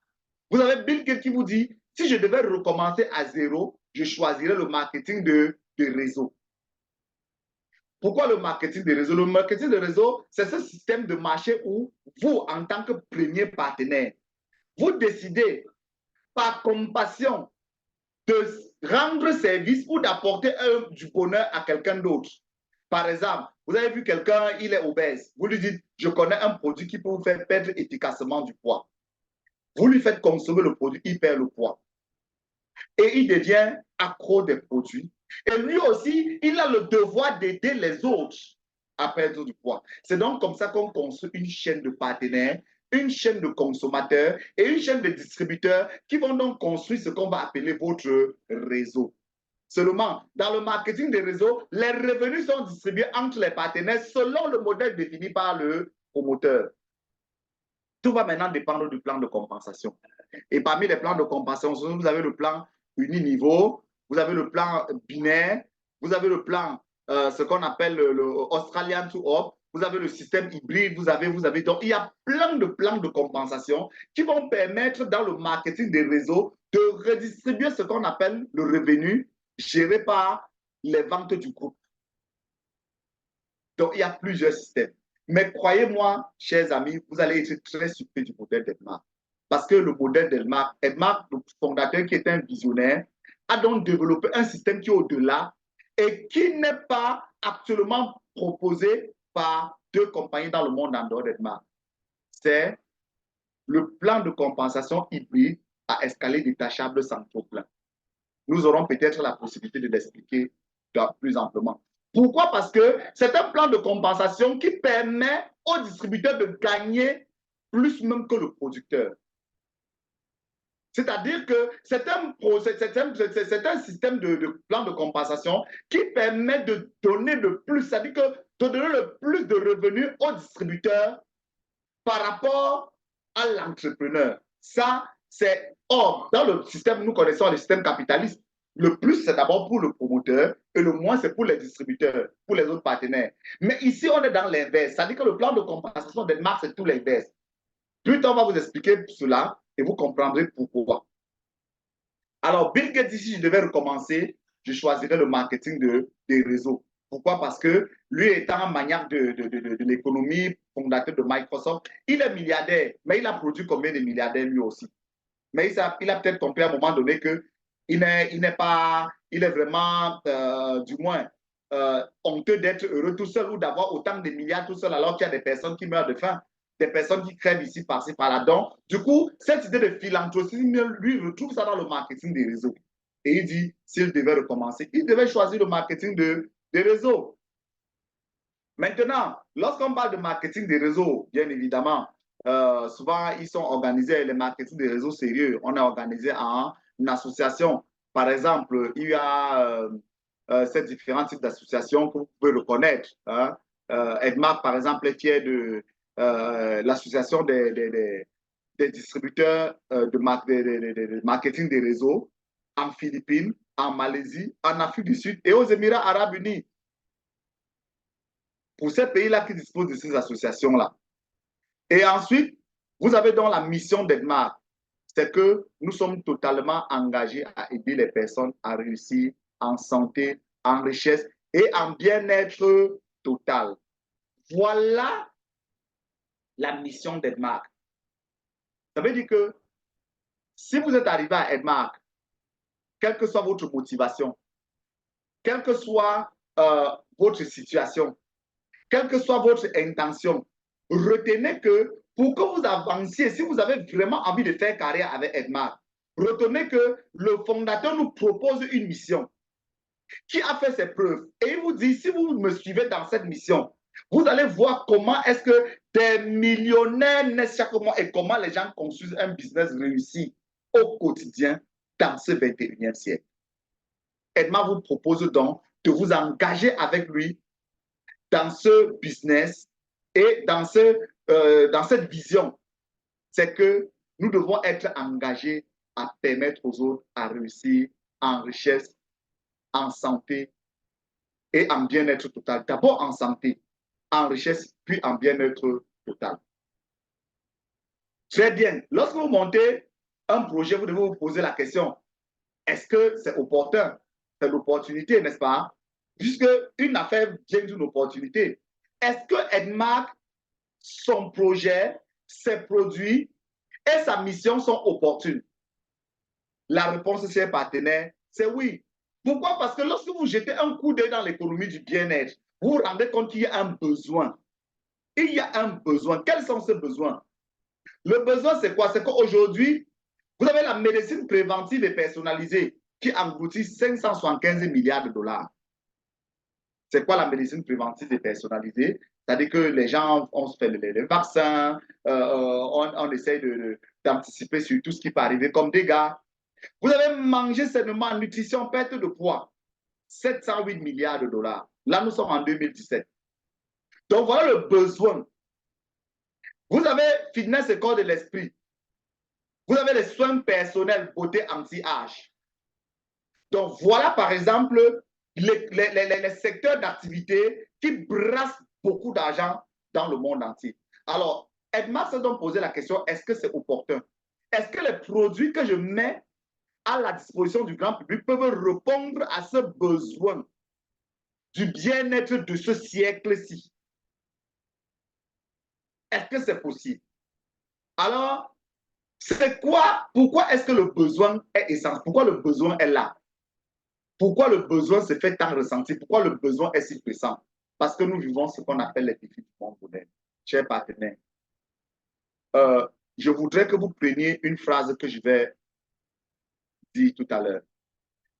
vous avez Bill Gates qui vous dit, si je devais recommencer à zéro, je choisirais le marketing de réseau. Pourquoi le marketing de réseau? Le marketing de réseau, c'est ce système de marché où vous, en tant que premier partenaire, vous décidez par compassion de rendre service ou d'apporter du bonheur à quelqu'un d'autre. Par exemple, vous avez vu quelqu'un, il est obèse. Vous lui dites, je connais un produit qui peut vous faire perdre efficacement du poids. Vous lui faites consommer le produit, il perd le poids. Et il devient accro des produits. Et lui aussi, il a le devoir d'aider les autres à perdre du poids. C'est donc comme ça qu'on construit une chaîne de partenaires, une chaîne de consommateurs et une chaîne de distributeurs qui vont donc construire ce qu'on va appeler votre réseau. Seulement, dans le marketing des réseaux, les revenus sont distribués entre les partenaires selon le modèle défini par le promoteur. Tout va maintenant dépendre du plan de compensation. Et parmi les plans de compensation, vous avez le plan uniniveau, vous avez le plan binaire, vous avez le plan, ce qu'on appelle le Australian to Up, vous avez le système hybride, vous avez. Donc, il y a plein de plans de compensation qui vont permettre dans le marketing des réseaux de redistribuer ce qu'on appelle le revenu géré par les ventes du groupe. Donc, il y a plusieurs systèmes. Mais croyez-moi, chers amis, vous allez être très surpris du modèle d'Edmar. Parce que le modèle d'Edmar, le fondateur qui est un visionnaire, a donc développé un système qui est au-delà et qui n'est pas actuellement proposé par deux compagnies dans le monde en dehors d'Edmar. C'est le plan de compensation hybride à escalier détachable sans trop-plein. Nous aurons peut-être la possibilité de l'expliquer plus amplement. Pourquoi? Parce que c'est un plan de compensation qui permet aux distributeurs de gagner plus même que le producteur. C'est-à-dire que c'est un système de plan de compensation qui permet de donner le plus, c'est-à-dire que de donner le plus de revenus aux distributeurs par rapport à l'entrepreneur. Ça, c'est or. Dans le système, nous connaissons le système capitaliste. Le plus, c'est d'abord pour le promoteur et le moins, c'est pour les distributeurs, pour les autres partenaires. Mais ici, on est dans l'inverse. C'est-à-dire que le plan de compensation des marques, c'est tout l'inverse. Plus tard, on va vous expliquer cela et vous comprendrez pourquoi. Alors, Bill Gates, ici, je devais recommencer, je choisirais le marketing des réseaux. Pourquoi? Parce que lui étant un maniaque de l'économie, fondateur de Microsoft, il est milliardaire, mais il a produit combien de milliardaires lui aussi? Mais il a peut-être compris à un moment donné que il est vraiment, du moins, honteux d'être heureux tout seul ou d'avoir autant de milliards tout seul alors qu'il y a des personnes qui meurent de faim, des personnes qui crèvent ici, par-ci, par-là. Donc, du coup, cette idée de philanthropie, lui, retrouve ça dans le marketing des réseaux. Et il dit, s'il devait recommencer, il devait choisir le marketing des réseaux. Maintenant, lorsqu'on parle de marketing des réseaux, bien évidemment, souvent, ils sont organisés, les marketing des réseaux sérieux, on est organisé en une association. Par exemple, il y a ces différents types d'associations que vous pouvez reconnaître. Hein. Edmark, par exemple, qui est de l'association des distributeurs de marketing des réseaux en Philippines, en Malaisie, en Afrique du Sud et aux Émirats arabes unis. Pour ces pays-là qui disposent de ces associations-là. Et ensuite, vous avez donc la mission d'Edmark, c'est que nous sommes totalement engagés à aider les personnes à réussir en santé, en richesse et en bien-être total. Voilà la mission d'Edmark. Ça veut dire que si vous êtes arrivé à Edmark, quelle que soit votre motivation, quelle que soit votre situation, quelle que soit votre intention, retenez que pour que vous avanciez, si vous avez vraiment envie de faire carrière avec Edmark, retenez que le fondateur nous propose une mission qui a fait ses preuves. Et il vous dit, si vous me suivez dans cette mission, vous allez voir comment est-ce que des millionnaires naissent chaque mois et comment les gens construisent un business réussi au quotidien dans ce 21e siècle. Edmark vous propose donc de vous engager avec lui dans ce business et dans cette vision. C'est que nous devons être engagés à permettre aux autres à réussir en richesse, en santé et en bien-être total. D'abord en santé, en richesse, puis en bien-être total. Très bien. Lorsque vous montez un projet, vous devez vous poser la question, est-ce que c'est opportun? C'est l'opportunité, n'est-ce pas? Puisque une affaire vient d'une opportunité. Est-ce que Edmark, son projet, ses produits et sa mission sont opportunes? La réponse, chers partenaires, c'est oui. Pourquoi? Parce que lorsque vous jetez un coup d'œil dans l'économie du bien-être, vous vous rendez compte qu'il y a un besoin. Il y a un besoin. Quels sont ces besoins? Le besoin, c'est quoi? C'est qu'aujourd'hui, vous avez la médecine préventive et personnalisée qui engloutit 575 milliards de dollars. C'est quoi la médecine préventive et personnalisée? C'est-à-dire que les gens, on se fait les vaccins, on essaye d'anticiper sur tout ce qui peut arriver comme dégâts. Vous avez mangé sainement en nutrition, perte de poids, 708 milliards de dollars. Là, nous sommes en 2017. Donc, voilà le besoin. Vous avez fitness et corps de l'esprit. Vous avez les soins personnels, beauté anti-âge. Donc, voilà, par exemple, les secteurs d'activité qui brassent beaucoup d'argent dans le monde entier. Alors, Edmark s'est donc posé la question, est-ce que c'est opportun? Est-ce que les produits que je mets à la disposition du grand public peuvent répondre à ce besoin du bien-être de ce siècle-ci? Est-ce que c'est possible? Alors, c'est quoi? Pourquoi est-ce que le besoin est essentiel? Pourquoi le besoin est là? Pourquoi le besoin se fait tant ressentir? Pourquoi le besoin est si pressant? Parce que nous vivons ce qu'on appelle les défis du monde moderne. Chers partenaires, je voudrais que vous preniez une phrase que je vais dire tout à l'heure.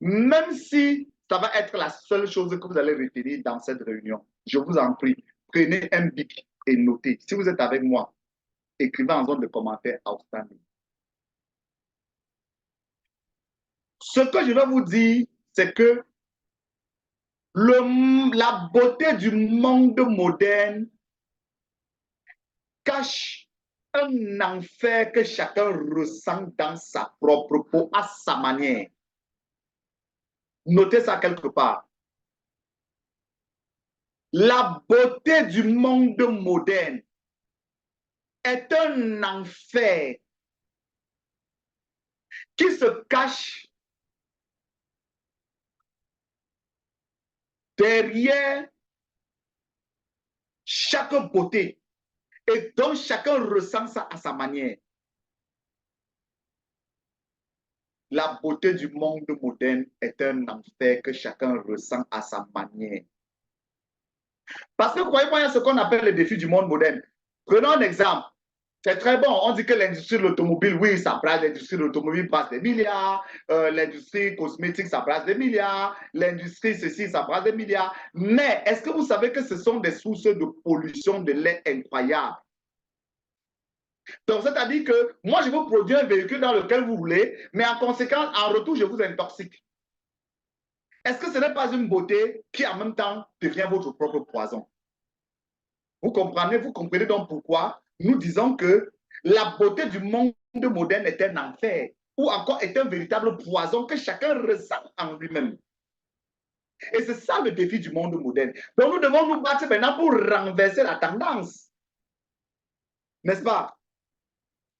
Même si ça va être la seule chose que vous allez retenir dans cette réunion, je vous en prie, prenez un bic et notez. Si vous êtes avec moi, écrivez en zone de commentaires outstanding. Ce que je vais vous dire, c'est que la beauté du monde moderne cache un enfer que chacun ressent dans sa propre peau, à sa manière. Notez ça quelque part. La beauté du monde moderne est un enfer qui se cache derrière chaque beauté et dont chacun ressent ça à sa manière. La beauté du monde moderne est un enfer que chacun ressent à sa manière. Parce que croyez-moi, il y a ce qu'on appelle le défi du monde moderne. Prenons un exemple. C'est très bon. On dit que l'industrie de l'automobile, oui, ça brasse. L'industrie de l'automobile brasse des milliards. L'industrie cosmétique, ça brasse des milliards. L'industrie ceci, ça brasse des milliards. Mais est-ce que vous savez que ce sont des sources de pollution de l'air incroyables? Donc, c'est-à-dire que moi, je vous produis un véhicule dans lequel vous voulez, mais en conséquence, en retour, je vous intoxique. Est-ce que ce n'est pas une beauté qui, en même temps, devient votre propre poison? Vous comprenez donc pourquoi nous disons que la beauté du monde moderne est un enfer, ou encore est un véritable poison que chacun ressent en lui-même. Et c'est ça le défi du monde moderne. Donc nous devons nous battre maintenant pour renverser la tendance. N'est-ce pas?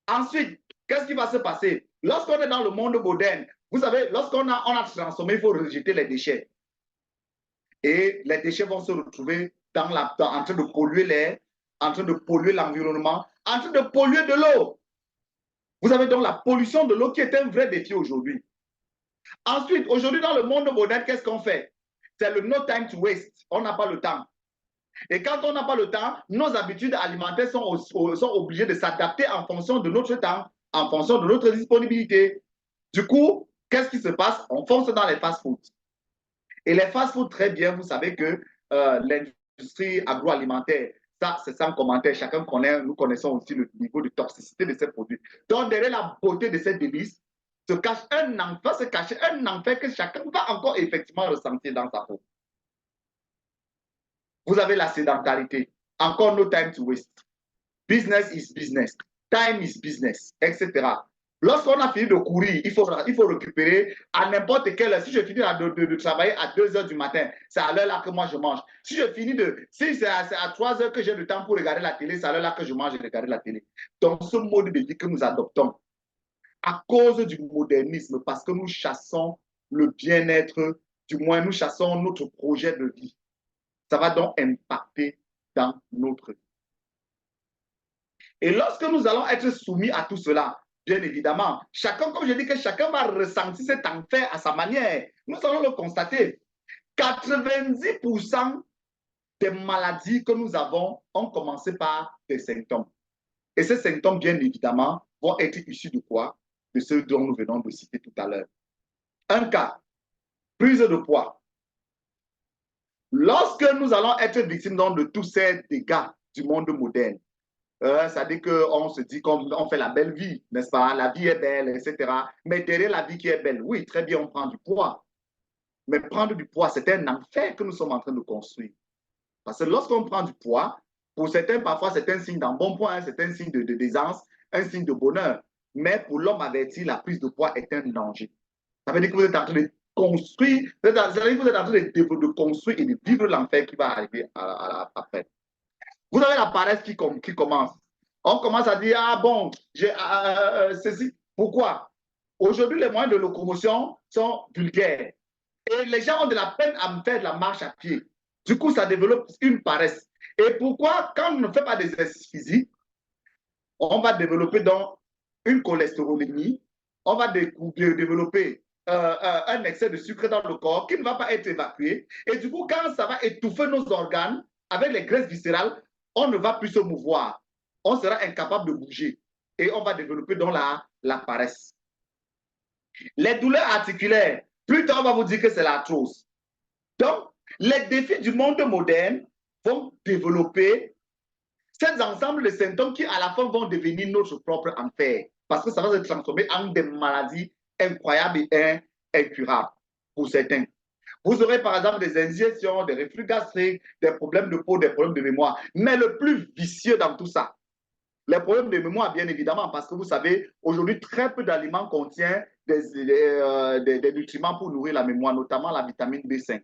Ensuite, qu'est-ce qui va se passer? Lorsqu'on est dans le monde moderne, vous savez, lorsqu'on a transformé, il faut rejeter les déchets. Et les déchets vont se retrouver en train de polluer l'air, en train de polluer l'environnement, en train de polluer de l'eau. Vous avez donc la pollution de l'eau qui est un vrai défi aujourd'hui. Ensuite, aujourd'hui, dans le monde moderne, qu'est-ce qu'on fait? C'est le no time to waste. On n'a pas le temps. Et quand on n'a pas le temps, nos habitudes alimentaires sont obligées de s'adapter en fonction de notre temps, en fonction de notre disponibilité. Du coup, qu'est-ce qui se passe? On fonce dans les fast-foods. Et les fast-foods, très bien, vous savez que l'industrie agroalimentaire, ça, c'est sans commentaire. Chacun connaît, nous connaissons aussi le niveau de toxicité de ces produits. Donc, derrière la beauté de ces délices, se cache un enfer que chacun va encore effectivement ressentir dans sa peau. Vous avez la sédentarité. Encore no time to waste. Business is business. Time is business, etc. Lorsqu'on a fini de courir, il faut récupérer à n'importe quelle heure. Si je finis de travailler à 2 h du matin, c'est à l'heure là que moi je mange. Si c'est à 3 h que j'ai le temps pour regarder la télé, c'est à l'heure là que je mange et regarder la télé. Donc ce mode de vie que nous adoptons, à cause du modernisme, parce que nous chassons le bien-être, du moins nous chassons notre projet de vie. Ça va donc impacter dans notre vie. Et lorsque nous allons être soumis à tout cela, bien évidemment, chacun, comme je dis que chacun va ressentir cet enfer à sa manière. Nous allons le constater. 90% des maladies que nous avons ont commencé par des symptômes. Et ces symptômes, bien évidemment, vont être issus de quoi? De ceux dont nous venons de citer tout à l'heure. Un cas, prise de poids. Lorsque nous allons être victimes donc, de tous ces dégâts du monde moderne, ça dit qu'on se dit qu'on fait la belle vie, n'est-ce pas? La vie est belle, etc. Mais derrière la vie qui est belle, oui, très bien, on prend du poids. Mais prendre du poids, c'est un enfer que nous sommes en train de construire. Parce que lorsqu'on prend du poids, pour certains, parfois, c'est un signe d'embonpoint, hein, c'est un signe d'aisance, un signe de bonheur. Mais pour l'homme averti, la prise de poids est un danger. Ça veut dire que vous êtes en train de construire, vous êtes en train de construire et de vivre l'enfer qui va arriver après. Vous avez la paresse qui commence. On commence à dire, ah bon, ceci. Pourquoi? Aujourd'hui, les moyens de locomotion sont vulgaires. Et les gens ont de la peine à faire de la marche à pied. Du coup, ça développe une paresse. Et pourquoi, quand on ne fait pas d'exercice physique, on va développer donc une cholestérolémie, on va développer un excès de sucre dans le corps qui ne va pas être évacué. Et du coup, quand ça va étouffer nos organes avec les graisses viscérales, on ne va plus se mouvoir. On sera incapable de bouger. Et on va développer donc la paresse. Les douleurs articulaires, plus tard, on va vous dire que c'est l'arthrose. Donc, les défis du monde moderne vont développer cet ensemble de symptômes qui, à la fin, vont devenir notre propre enfer. Parce que ça va se transformer en des maladies incroyables et incurables pour certains. Vous aurez par exemple des injections, des reflux gastriques, des problèmes de peau, des problèmes de mémoire. Mais le plus vicieux dans tout ça, les problèmes de mémoire, bien évidemment, parce que vous savez, aujourd'hui, très peu d'aliments contiennent des nutriments pour nourrir la mémoire, notamment la vitamine B5.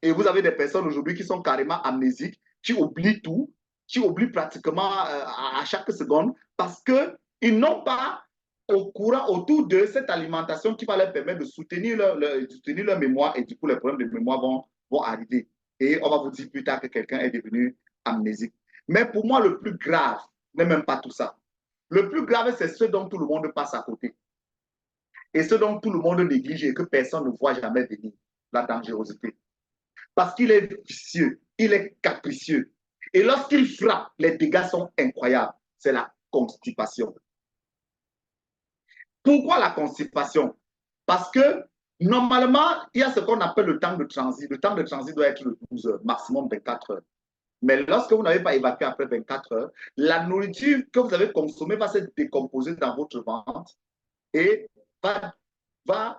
Et vous avez des personnes aujourd'hui qui sont carrément amnésiques, qui oublient tout, qui oublient pratiquement à chaque seconde, parce qu'ils n'ont pas au courant autour de cette alimentation qui va leur permettre de soutenir leur mémoire, et du coup, les problèmes de mémoire vont arriver. Et on va vous dire plus tard que quelqu'un est devenu amnésique. Mais pour moi, le plus grave n'est même pas tout ça. Le plus grave, c'est ce dont tout le monde passe à côté. Et ce dont tout le monde néglige et que personne ne voit jamais venir, la dangerosité. Parce qu'il est vicieux, il est capricieux. Et lorsqu'il frappe, les dégâts sont incroyables. C'est la constipation. Pourquoi la constipation? Parce que normalement, il y a ce qu'on appelle le temps de transit. Le temps de transit doit être de 12 heures, maximum 24 heures. Mais lorsque vous n'avez pas évacué après 24 heures, la nourriture que vous avez consommée va se décomposer dans votre ventre et ça va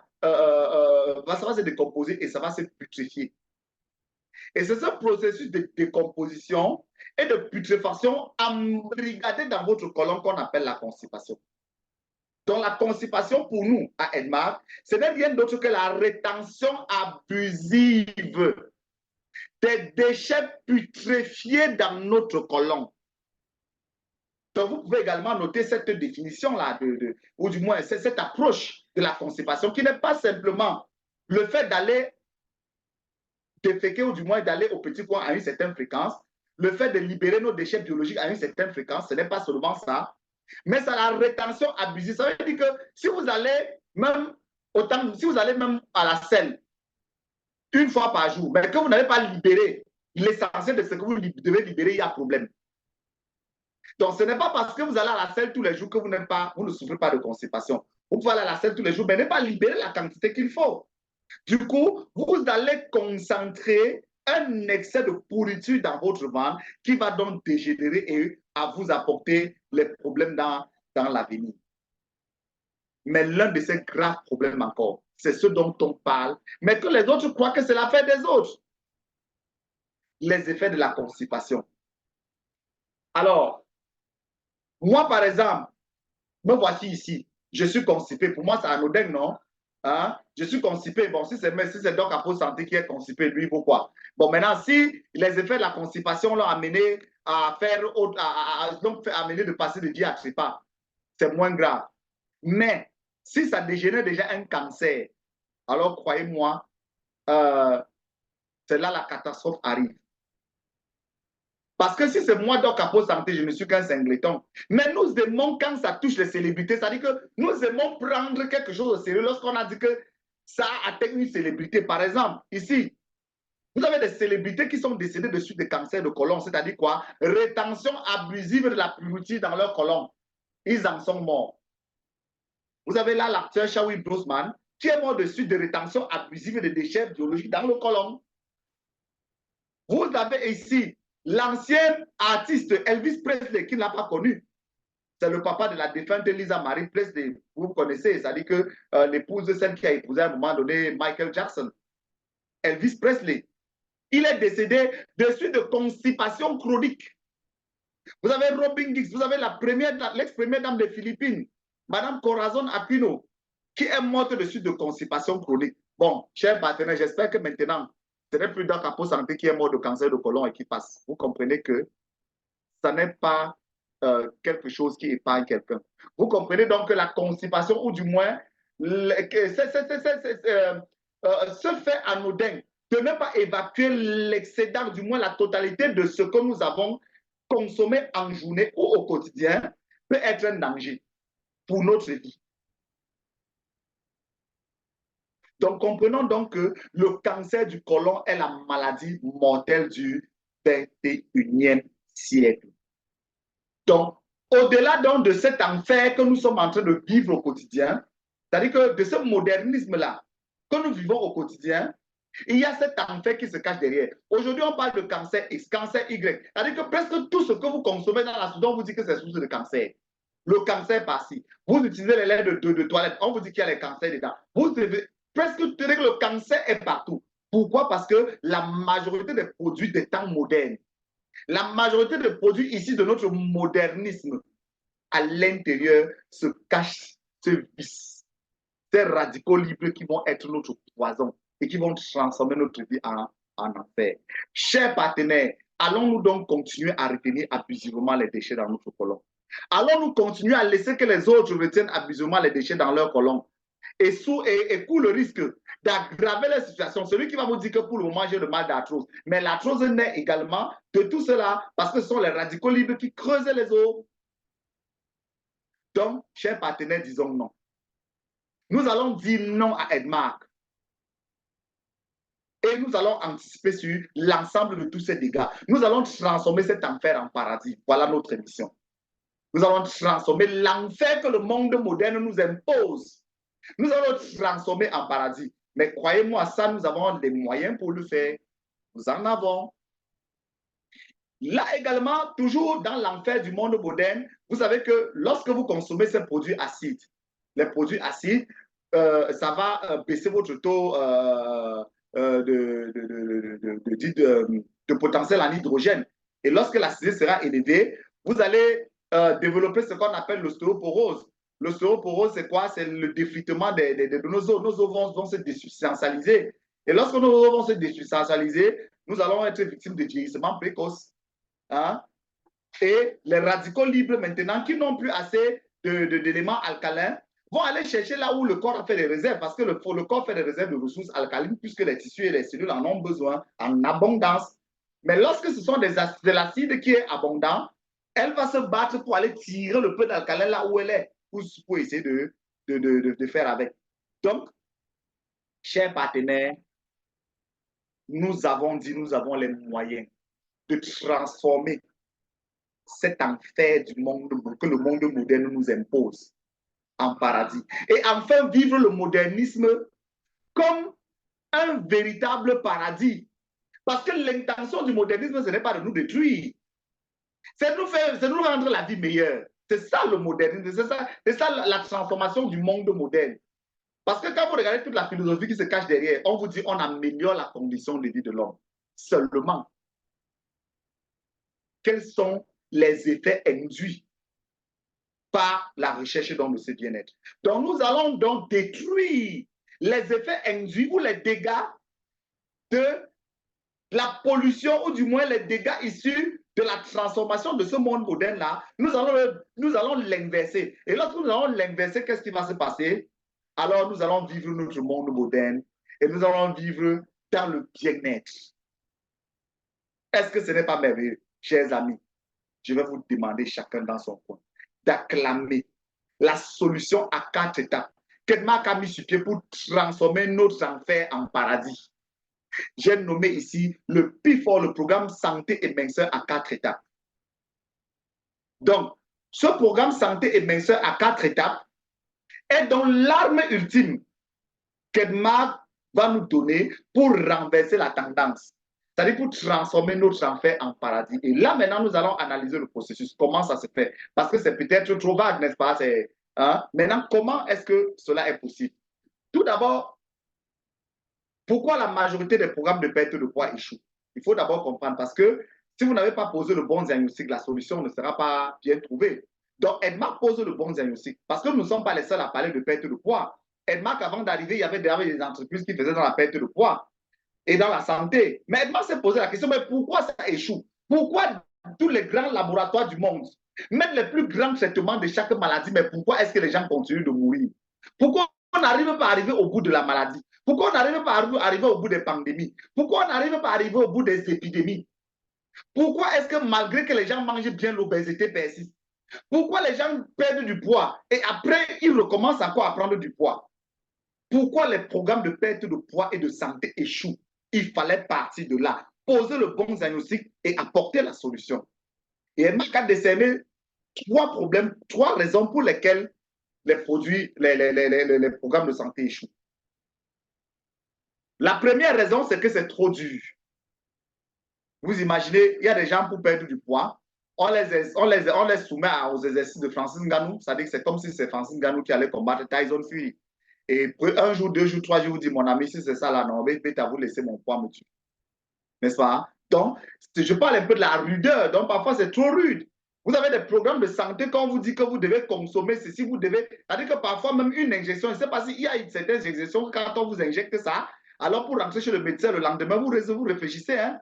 se décomposer et ça va se putréfier. Et c'est ce processus de décomposition et de putréfaction embrigadé dans votre côlon qu'on appelle la constipation. Donc la constipation pour nous, à Edmark, ce n'est rien d'autre que la rétention abusive des déchets putréfiés dans notre côlon. Donc vous pouvez également noter cette définition-là, ou du moins cette approche de la constipation, qui n'est pas simplement le fait d'aller déféquer ou du moins d'aller au petit coin à une certaine fréquence, le fait de libérer nos déchets biologiques à une certaine fréquence, ce n'est pas seulement ça, mais c'est la rétention abusive. Ça veut dire que si vous allez même à la selle une fois par jour, mais que vous n'avez pas libéré l'essentiel de ce que vous devez libérer, il y a problème. Donc, ce n'est pas parce que vous allez à la selle tous les jours que vous ne souffrez pas de constipation. Vous pouvez aller à la selle tous les jours, mais ne pas libérer la quantité qu'il faut. Du coup, vous allez concentrer un excès de pourriture dans votre ventre qui va donc dégénérer et à vous apporter les problèmes dans l'avenir. Mais l'un de ces graves problèmes encore, c'est ce dont on parle, mais que les autres croient que c'est l'affaire des autres. Les effets de la constipation. Alors, moi, par exemple, me voici ici. Je suis constipé. Pour moi, c'est anodin, non? Hein? Je suis constipé. Bon, si c'est Doc Apo Santé qui est constipé, lui, pourquoi? Bon, maintenant, si les effets de la constipation l'ont amené à amené de passer de vie à trépas, c'est moins grave. Mais si ça dégénère déjà un cancer, alors croyez-moi, c'est là la catastrophe arrive. Parce que si c'est moi, Doc Apo Santé, je ne suis qu'un singleton. Mais nous aimons quand ça touche les célébrités, c'est-à-dire que nous aimons prendre quelque chose au sérieux lorsqu'on a dit que ça a atteint une célébrité. Par exemple, ici, vous avez des célébrités qui sont décédées de suite de cancer de côlon, c'est-à-dire quoi? Rétention abusive de la purité dans leur côlon. Ils en sont morts. Vous avez là l'acteur Chadwick Boseman qui est mort de suite de rétention abusive de déchets biologiques dans le côlon. Vous avez ici l'ancien artiste Elvis Presley, qui ne l'a pas connu. C'est le papa de la défunte Lisa Marie Presley. Vous connaissez, c'est-à-dire que l'épouse de celle qui a épousé à un moment donné Michael Jackson. Elvis Presley. Il est décédé de suite de constipation chronique. Vous avez Robin Giggs, vous avez l'ex-première dame des Philippines, Madame Corazon Aquino, qui est morte de suite de constipation chronique. Bon, chers partenaires, j'espère que maintenant, ce n'est plus Doc Apo Santé qui est mort de cancer de côlon et qui passe. Vous comprenez que ça n'est pas quelque chose qui épargne quelqu'un. Vous comprenez donc que la constipation, ou du moins, ce fait anodin de ne pas évacuer l'excédent, du moins la totalité de ce que nous avons consommé en journée ou au quotidien, peut être un danger pour notre vie. Donc, comprenons donc que le cancer du côlon est la maladie mortelle du 21e siècle. Donc, au-delà donc de cet enfer que nous sommes en train de vivre au quotidien, c'est-à-dire que de ce modernisme-là que nous vivons au quotidien, il y a cet enfer qui se cache derrière. Aujourd'hui, on parle de cancer X, cancer Y. C'est-à-dire que presque tout ce que vous consommez dans la soupe, on vous dit que c'est source de cancer. Le cancer par-ci. Vous utilisez les laits de toilette, on vous dit qu'il y a les cancers dedans. Vous devez presque dire que le cancer est partout. Pourquoi? Parce que la majorité des produits des temps modernes, la majorité des produits ici de notre modernisme, à l'intérieur se cachent ce vice, ces radicaux libres qui vont être notre poison et qui vont transformer notre vie en enfer. Chers partenaires, allons-nous donc continuer à retenir abusivement les déchets dans notre côlon? Allons-nous continuer à laisser que les autres retiennent abusivement les déchets dans leur côlon et court le risque d'aggraver la situation? Celui qui va vous dire que pour le moment j'ai le mal d'arthrose, mais l'arthrose naît également de tout cela parce que ce sont les radicaux libres qui creusent les eaux. Donc, chers partenaires, disons non. Nous allons dire non à Edmark. Et nous allons anticiper sur l'ensemble de tous ces dégâts. Nous allons transformer cet enfer en paradis. Voilà notre mission. Nous allons transformer l'enfer que le monde moderne nous impose. Nous allons transformer en paradis. Mais croyez-moi, ça, nous avons des moyens pour le faire. Nous en avons. Là également, toujours dans l'enfer du monde moderne, vous savez que lorsque vous consommez ces produits acides, les produits acides, ça va baisser votre taux de potentiel en hydrogène. Et lorsque l'acidité sera élevée, vous allez développer ce qu'on appelle l'ostéoporose. L'ostéoporose, c'est quoi? C'est le défritement de nos os. Nos os vont se désubstantialiser. Et lorsque nos os vont se désubstantialiser, nous allons être victimes de vieillissement précoce. Hein? Et les radicaux libres maintenant, qui n'ont plus assez d'éléments alcalins, vont aller chercher là où le corps a fait des réserves, parce que le corps fait des réserves de ressources alcalines, puisque les tissus et les cellules en ont besoin en abondance. Mais lorsque ce sont de l'acide qui est abondant, elle va se battre pour aller tirer le peu d'alcalin là où elle est, pour essayer de faire avec. Donc, chers partenaires, nous avons dit, nous avons les moyens de transformer cet enfer du monde que le monde moderne nous impose en paradis. Et enfin, vivre le modernisme comme un véritable paradis. Parce que l'intention du modernisme, ce n'est pas de nous détruire. C'est de nous rendre la vie meilleure. C'est ça le modernisme, c'est ça la transformation du monde moderne. Parce que quand vous regardez toute la philosophie qui se cache derrière, on vous dit on améliore la condition de vie de l'homme. Seulement, quels sont les effets induits par la recherche dans ce bien-être? Donc, nous allons donc détruire les effets induits ou les dégâts de la pollution, ou du moins les dégâts issus de la transformation de ce monde moderne-là. Nous allons l'inverser. Et lorsque nous allons l'inverser, qu'est-ce qui va se passer? Alors, nous allons vivre notre monde moderne et nous allons vivre dans le bien-être. Est-ce que ce n'est pas merveilleux, chers amis? Je vais vous demander chacun dans son coin d'acclamer la solution à 4 étapes qu'Edmarc a mis sur pied pour transformer notre enfer en paradis. J'ai nommé ici le PIFOR, le programme santé et minceur à 4 étapes. Donc, ce programme santé et minceur à 4 étapes est dans l'arme ultime qu'Edmarc va nous donner pour renverser la tendance. C'est-à-dire pour transformer notre enfer en paradis. Et là, maintenant, nous allons analyser le processus. Comment ça se fait? Parce que c'est peut-être trop vague, n'est-ce pas? Hein? Maintenant, comment est-ce que cela est possible? Tout d'abord, pourquoi la majorité des programmes de perte de poids échouent? Il faut d'abord comprendre, parce que si vous n'avez pas posé le bon diagnostic, la solution ne sera pas bien trouvée. Donc, Edmarc pose le bon diagnostic, parce que nous ne sommes pas les seuls à parler de perte de poids. Edmarc, avant d'arriver, il y avait des entreprises qui faisaient dans la perte de poids et dans la santé. Mais Edmarc s'est posé la question, mais pourquoi ça échoue? Pourquoi tous les grands laboratoires du monde, même les plus grands traitements de chaque maladie, mais pourquoi est-ce que les gens continuent de mourir? Pourquoi on n'arrive pas à arriver au bout de la maladie? Pourquoi on n'arrive pas à arriver au bout des pandémies? Pourquoi on n'arrive pas à arriver au bout des épidémies? Pourquoi est-ce que malgré que les gens mangent bien, l'obésité persiste? Pourquoi les gens perdent du poids et après, ils recommencent encore à prendre du poids? Pourquoi les programmes de perte de poids et de santé échouent? Il fallait partir de là, poser le bon diagnostic et apporter la solution. Et Edmarc a décerné 3 problèmes, 3 raisons pour lesquelles les programmes de santé échouent. La première raison, c'est que c'est trop dur. Vous imaginez, il y a des gens pour perdre du poids, on les soumet aux exercices de Francis Ngannou, c'est-à-dire que c'est comme si c'est Francis Ngannou qui allait combattre Tyson Fury. Et un jour, 2 jours, 3 jours, vous dites, mon ami, si c'est ça là, non, vite à vous laisser mon poids me tuer. N'est-ce pas? Donc, je parle un peu de la rudeur, donc parfois c'est trop rude. Vous avez des programmes de santé, quand on vous dit que vous devez consommer ceci, vous devez, c'est-à-dire que parfois même une injection, je ne sais pas s'il y a certaines injections, quand on vous injecte ça, alors pour rentrer chez le médecin le lendemain, vous réfléchissez, hein?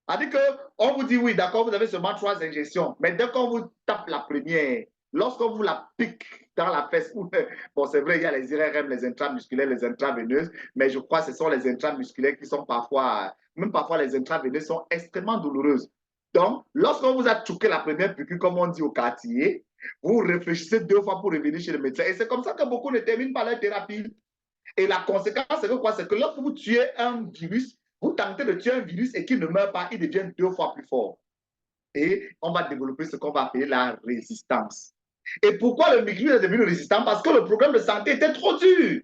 C'est-à-dire qu'on vous dit, oui, d'accord, vous avez seulement 3 injections, mais dès qu'on vous tape la première, lorsqu'on vous la pique dans la fesse, bon, c'est vrai, il y a les IRM, les intramusculaires, les intraveineuses, mais je crois que ce sont les intramusculaires qui sont parfois, même parfois les intraveineuses sont extrêmement douloureuses. Donc, lorsqu'on vous a choqué la première piqûre, comme on dit au quartier, vous réfléchissez 2 fois pour revenir chez le médecin. Et c'est comme ça que beaucoup ne terminent pas leur thérapie. Et la conséquence, c'est que quoi? C'est que lorsque vous tuez un virus, vous tentez de tuer un virus et qu'il ne meurt pas, il devient 2 fois plus fort. Et on va développer ce qu'on va appeler la résistance. Et pourquoi le microbe est devenu résistant? Parce que le programme de santé était trop dur.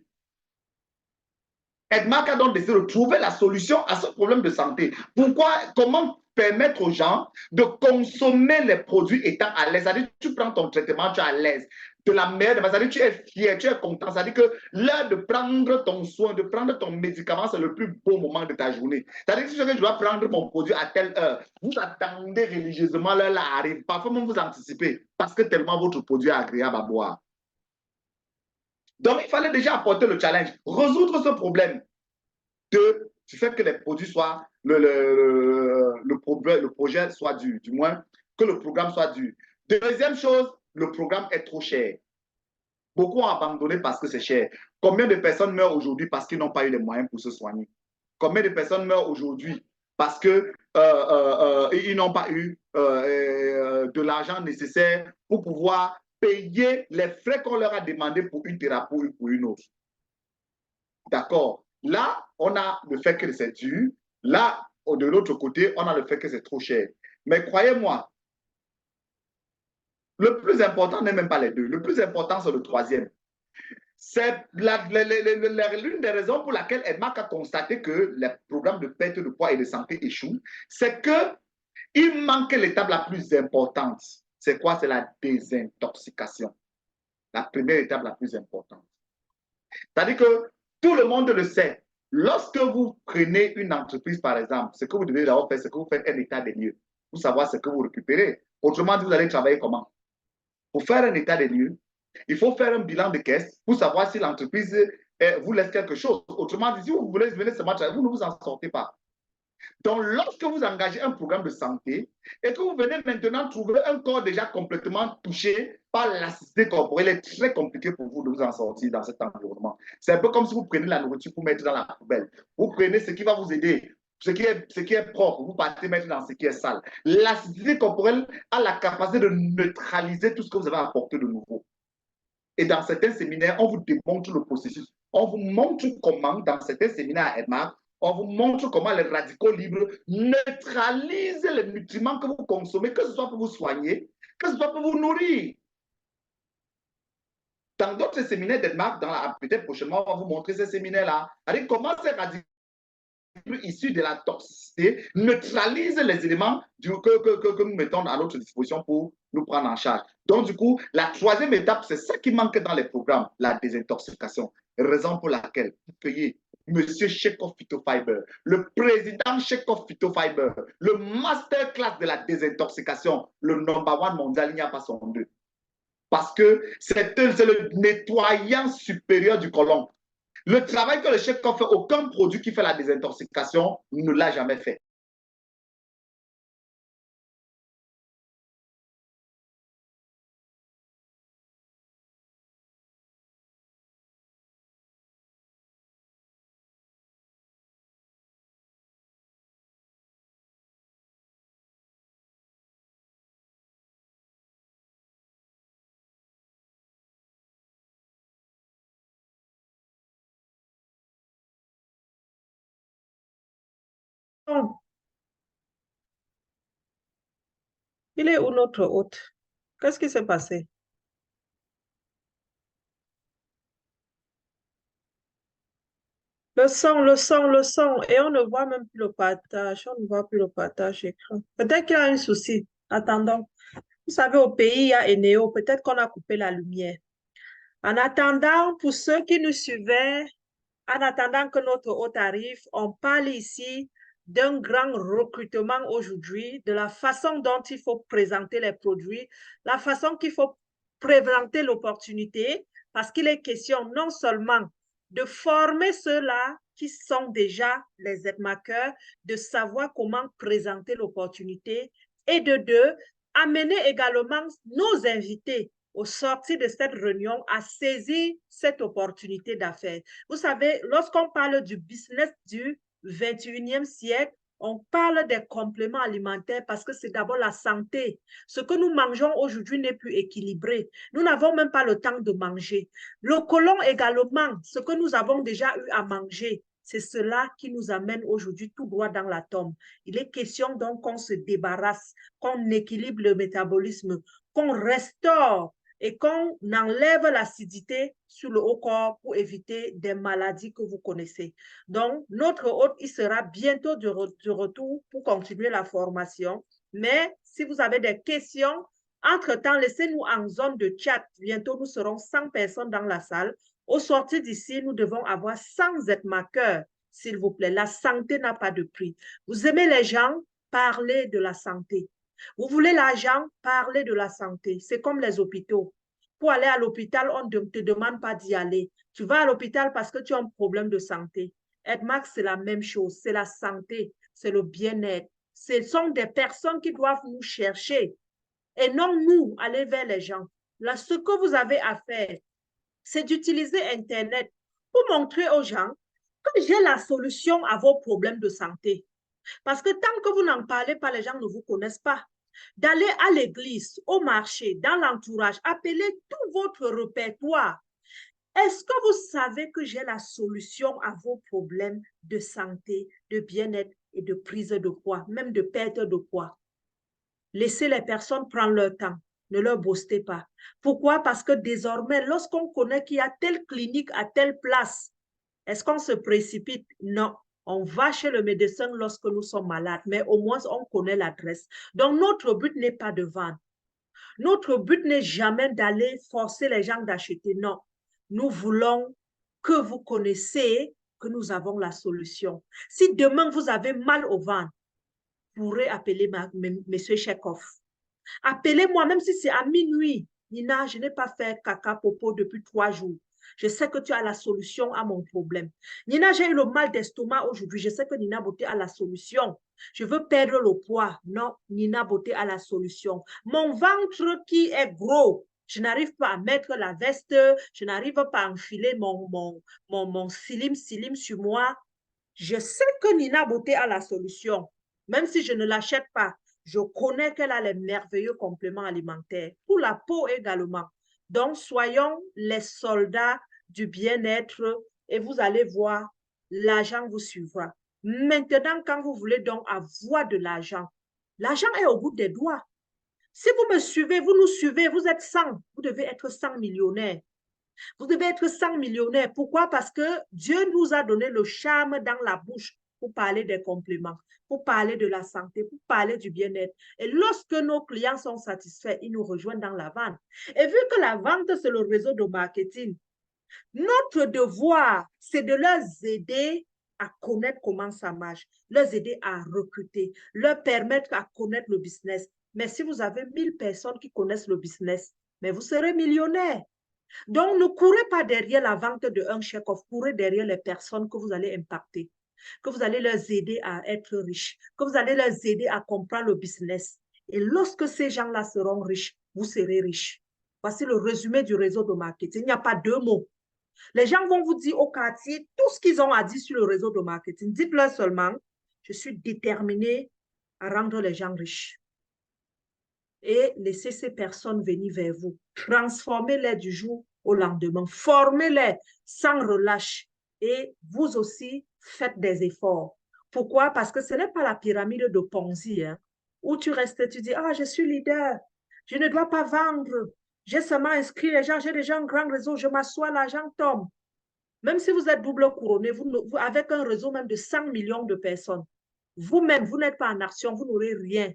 Edmarc a donc décidé de trouver la solution à ce problème de santé. Pourquoi? Comment permettre aux gens de consommer les produits étant à l'aise. C'est-à-dire que tu prends ton traitement, tu es à l'aise. De la meilleure, c'est-à-dire que tu es fier, tu es content. C'est-à-dire que l'heure de prendre ton soin, de prendre ton médicament, c'est le plus beau moment de ta journée. C'est-à-dire que si je dois prendre mon produit à telle heure, vous attendez religieusement l'heure là arrive. Parfois même vous anticipez parce que tellement votre produit est agréable à boire. Donc, il fallait déjà apporter le challenge, résoudre ce problème du fait que les produits soient, le projet soit dur, du moins que le programme soit dur. Deuxième chose, le programme est trop cher. Beaucoup ont abandonné parce que c'est cher. Combien de personnes meurent aujourd'hui parce qu'ils n'ont pas eu les moyens pour se soigner? Combien de personnes meurent aujourd'hui parce qu'ils n'ont pas eu de l'argent nécessaire pour pouvoir payer les frais qu'on leur a demandé pour une thérapie ou pour une autre? D'accord. Là, on a le fait que c'est dur. Là, de l'autre côté, on a le fait que c'est trop cher. Mais croyez-moi, le plus important n'est même pas les deux. Le plus important, c'est le troisième. C'est l'une des raisons pour laquelle Edmark a constaté que les programmes de perte de poids et de santé échouent. C'est qu'il manque l'étape la plus importante. C'est quoi? C'est la désintoxication. La première étape la plus importante. C'est-à-dire que tout le monde le sait. Lorsque vous prenez une entreprise, par exemple, ce que vous devez d'abord faire, c'est que vous faites un état des lieux pour savoir ce que vous récupérez. Autrement dit, vous allez travailler comment? Pour faire un état des lieux, il faut faire un bilan de caisse pour savoir si l'entreprise vous laisse quelque chose. Autrement dit, si vous voulez venir seulement travailler, vous ne vous en sortez pas. Donc, lorsque vous engagez un programme de santé et que vous venez maintenant trouver un corps déjà complètement touché par l'activité corporelle, il est très compliqué pour vous de vous en sortir dans cet environnement. C'est un peu comme si vous prenez la nourriture pour mettre dans la poubelle. Vous prenez ce qui va vous aider, ce qui est propre, vous partez mettre dans ce qui est sale. L'activité corporelle a la capacité de neutraliser tout ce que vous avez apporté de nouveau. Et dans certains séminaires, on vous démontre le processus. On vous montre comment, dans certains séminaires à Edmark, on vous montre comment les radicaux libres neutralisent les nutriments que vous consommez, que ce soit pour vous soigner, que ce soit pour vous nourrir. Dans d'autres séminaires d'Edmark, peut-être prochainement, on va vous montrer ces séminaires-là. Comment ces radicaux issus de la toxicité neutralisent les éléments que nous mettons à notre disposition pour nous prendre en charge. Donc, du coup, la troisième étape, c'est ça qui manque dans les programmes, la désintoxication. Raison pour laquelle vous payez Monsieur Chekhov Phytofiber, le président Chekhov Phytofiber, le masterclass de la désintoxication, le number one mondial, il n'y a pas son deux. Parce que c'est le nettoyant supérieur du côlon. Le travail que le Chekhov fait, aucun produit qui fait la désintoxication ne l'a jamais fait. Bon, il est où notre hôte? Qu'est-ce qui s'est passé? Le son, le son, le son. Et on ne voit même plus le partage. On ne voit plus le partage écran. Peut-être qu'il y a un souci. Attendons. Vous savez, au pays, il y a Eneo. Peut-être qu'on a coupé la lumière. En attendant, pour ceux qui nous suivaient, en attendant que notre hôte arrive, on parle ici d'un grand recrutement aujourd'hui, de la façon dont il faut présenter les produits, la façon qu'il faut présenter l'opportunité, parce qu'il est question non seulement de former ceux-là qui sont déjà les Edmarkers, de savoir comment présenter l'opportunité, et de deux, amener également nos invités au sortir de cette réunion à saisir cette opportunité d'affaires. Vous savez, lorsqu'on parle du business du 21e siècle, on parle des compléments alimentaires parce que c'est d'abord la santé. Ce que nous mangeons aujourd'hui n'est plus équilibré. Nous n'avons même pas le temps de manger. Le côlon également, ce que nous avons déjà eu à manger, c'est cela qui nous amène aujourd'hui tout droit dans la tombe. Il est question donc qu'on se débarrasse, qu'on équilibre le métabolisme, qu'on restaure et qu'on enlève l'acidité sur le haut corps pour éviter des maladies que vous connaissez. Donc, notre hôte, il sera bientôt de retour pour continuer la formation. Mais si vous avez des questions, entre-temps, laissez-nous en zone de chat. Bientôt, nous serons 100 personnes dans la salle. Au sortir d'ici, nous devons avoir 100 êtres-marqueurs, s'il vous plaît. La santé n'a pas de prix. Vous aimez les gens, parlez de la santé. Vous voulez l'argent, parlez de la santé. C'est comme les hôpitaux. Pour aller à l'hôpital, on ne te demande pas d'y aller. Tu vas à l'hôpital parce que tu as un problème de santé. EdMax, c'est la même chose. C'est la santé, c'est le bien-être. Ce sont des personnes qui doivent nous chercher et non nous aller vers les gens. Là, ce que vous avez à faire, c'est d'utiliser Internet pour montrer aux gens que j'ai la solution à vos problèmes de santé. Parce que tant que vous n'en parlez pas, les gens ne vous connaissent pas. D'aller à l'église, au marché, dans l'entourage, appelez tout votre répertoire. Est-ce que vous savez que j'ai la solution à vos problèmes de santé, de bien-être et de prise de poids, même de perte de poids? Laissez les personnes prendre leur temps. Ne leur boostez pas. Pourquoi? Parce que désormais, lorsqu'on connaît qu'il y a telle clinique à telle place, est-ce qu'on se précipite? Non. On va chez le médecin lorsque nous sommes malades, mais au moins on connaît l'adresse. Donc, notre but n'est pas de vendre. Notre but n'est jamais d'aller forcer les gens d'acheter. Non. Nous voulons que vous connaissiez que nous avons la solution. Si demain vous avez mal au ventre, vous pourrez appeler M. Chekhov. Appelez-moi, même si c'est à minuit. Nina, je n'ai pas fait caca popo depuis 3 jours. Je sais que tu as la solution à mon problème. Nina, j'ai eu le mal d'estomac aujourd'hui. Je sais que Nina Beauté a la solution. Je veux perdre le poids. Non, Nina Beauté a la solution. Mon ventre qui est gros, je n'arrive pas à mettre la veste. Je n'arrive pas à enfiler mon slim sur moi. Je sais que Nina Beauté a la solution. Même si je ne l'achète pas, je connais qu'elle a les merveilleux compléments alimentaires. Pour la peau également. Donc, soyons les soldats du bien-être et vous allez voir, l'argent vous suivra. Maintenant, quand vous voulez donc avoir de l'argent est au bout des doigts. Si vous me suivez, vous nous suivez, vous êtes 100, vous devez être 100 millionnaires. Vous devez être 100 millionnaires. Pourquoi? Parce que Dieu nous a donné le charme dans la bouche pour parler des compléments, pour parler de la santé, pour parler du bien-être. Et lorsque nos clients sont satisfaits, ils nous rejoignent dans la vente. Et vu que la vente, c'est le réseau de marketing, notre devoir, c'est de leur aider à connaître comment ça marche, leur aider à recruter, leur permettre à connaître le business. Mais si vous avez 1000 personnes qui connaissent le business, mais vous serez millionnaire. Donc, ne courez pas derrière la vente d'un chèque-off, courez derrière les personnes que vous allez impacter, que vous allez leur aider à être riches, que vous allez leur aider à comprendre le business. Et lorsque ces gens-là seront riches, vous serez riches. Voici le résumé du réseau de marketing. Il n'y a pas 2 mots. Les gens vont vous dire au quartier tout ce qu'ils ont à dire sur le réseau de marketing. Dites-leur seulement, je suis déterminé à rendre les gens riches. Et laissez ces personnes venir vers vous. Transformez-les du jour au lendemain. Formez-les sans relâche. Et vous aussi, faites des efforts. Pourquoi? Parce que ce n'est pas la pyramide de Ponzi, hein, où tu restes, tu dis, ah, je suis leader, je ne dois pas vendre. J'ai seulement inscrit les gens, j'ai déjà un grand réseau, je m'assois, l'argent tombe. Même si vous êtes double couronné, vous, avec un réseau même de 100 millions de personnes, vous-même, vous n'êtes pas en action, vous n'aurez rien.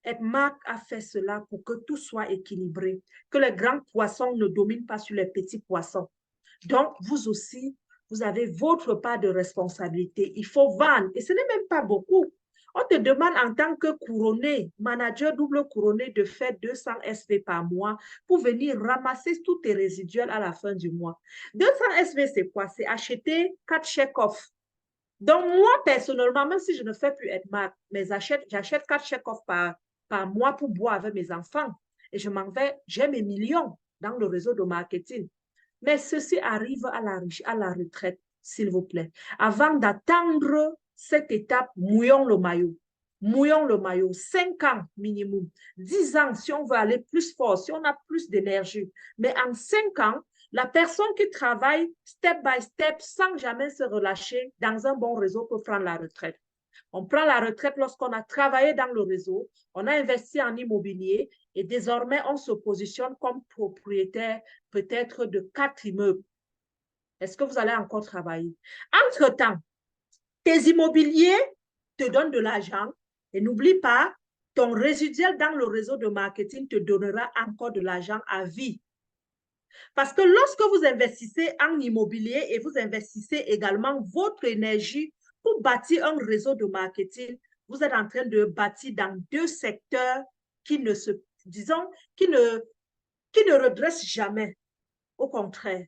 EdMac a fait cela pour que tout soit équilibré, que les grands poissons ne dominent pas sur les petits poissons. Donc, vous aussi, vous avez votre part de responsabilité. Il faut vendre, et ce n'est même pas beaucoup. On te demande en tant que couronné, manager double couronné, de faire 200 SV par mois pour venir ramasser tous tes résiduels à la fin du mois. 200 SV, c'est quoi? C'est acheter 4 chèques-off. Donc, moi, personnellement, même si je ne fais plus EdMac, mais j'achète 4 chèques-off par mois pour boire avec mes enfants. Et je m'en vais, j'ai mes millions dans le réseau de marketing. Mais ceci arrive à la retraite, s'il vous plaît. Avant d'attendre cette étape, mouillons le maillot. Mouillons le maillot. 5 ans minimum. 10 ans si on veut aller plus fort, si on a plus d'énergie. Mais en 5 ans, la personne qui travaille step by step sans jamais se relâcher dans un bon réseau peut prendre la retraite. On prend la retraite lorsqu'on a travaillé dans le réseau, on a investi en immobilier et désormais, on se positionne comme propriétaire peut-être de 4 immeubles. Est-ce que vous allez encore travailler? Entre-temps, tes immobiliers te donnent de l'argent et n'oublie pas, ton résiduel dans le réseau de marketing te donnera encore de l'argent à vie. Parce que lorsque vous investissez en immobilier et vous investissez également votre énergie pour bâtir un réseau de marketing, vous êtes en train de bâtir dans 2 secteurs qui ne se, disons, qui ne redressent jamais. Au contraire,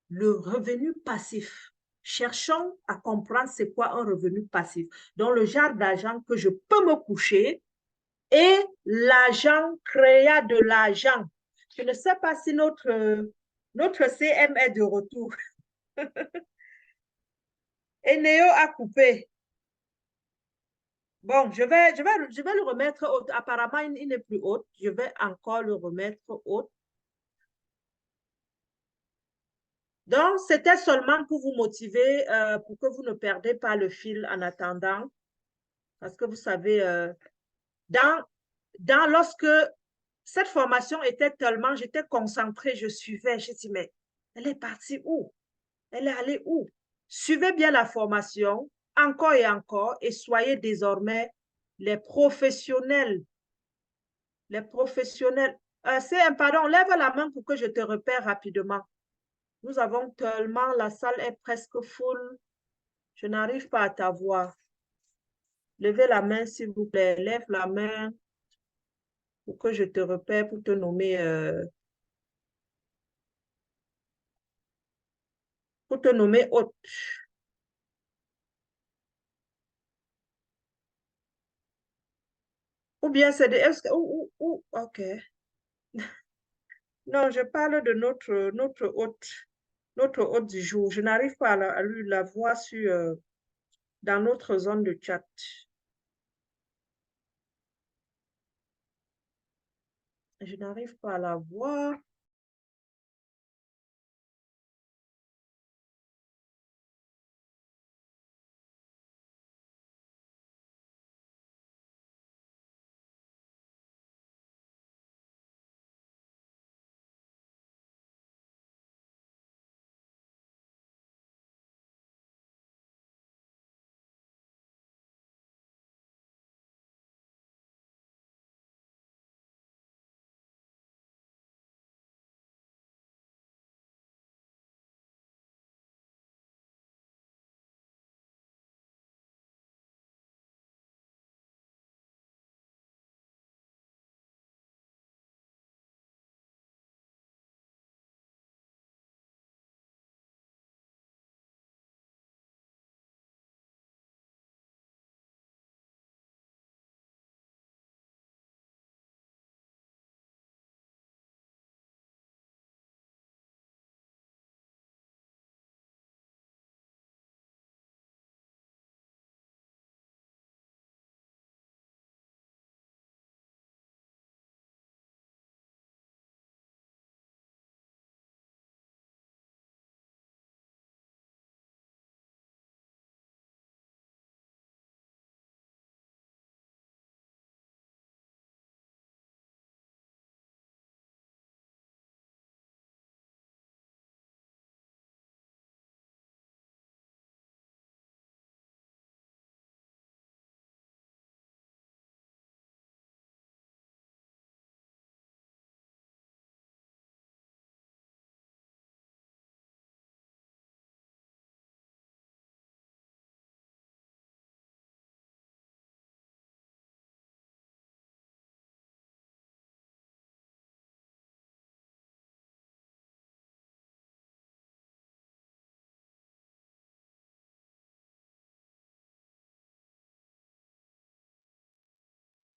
le revenu passif. Cherchons à comprendre c'est quoi un revenu passif. Donc, le genre d'argent que je peux me coucher et l'agent créa de l'argent. Je ne sais pas si notre CM est de retour. Et Néo a coupé. Bon, je vais le remettre haut. Apparemment, il n'est plus haut. Je vais encore le remettre haut. Donc, c'était seulement pour vous motiver, pour que vous ne perdez pas le fil en attendant. Parce que vous savez, lorsque cette formation était tellement, j'étais concentrée, je suivais, je dis, mais elle est partie où? Elle est allée où? Suivez bien la formation, encore et encore, et soyez désormais les professionnels. Les professionnels. Pardon, lève la main pour que je te repère rapidement. Nous avons tellement, la salle est presque full. Je n'arrive pas à t'avoir. Levez la main, s'il vous plaît. Lève la main pour que je te repère, pour te nommer, hôte. Ou bien c'est de... Ok. Non, je parle de notre hôte du jour. Je n'arrive pas à lui la voir dans notre zone de chat. Je n'arrive pas à la voir.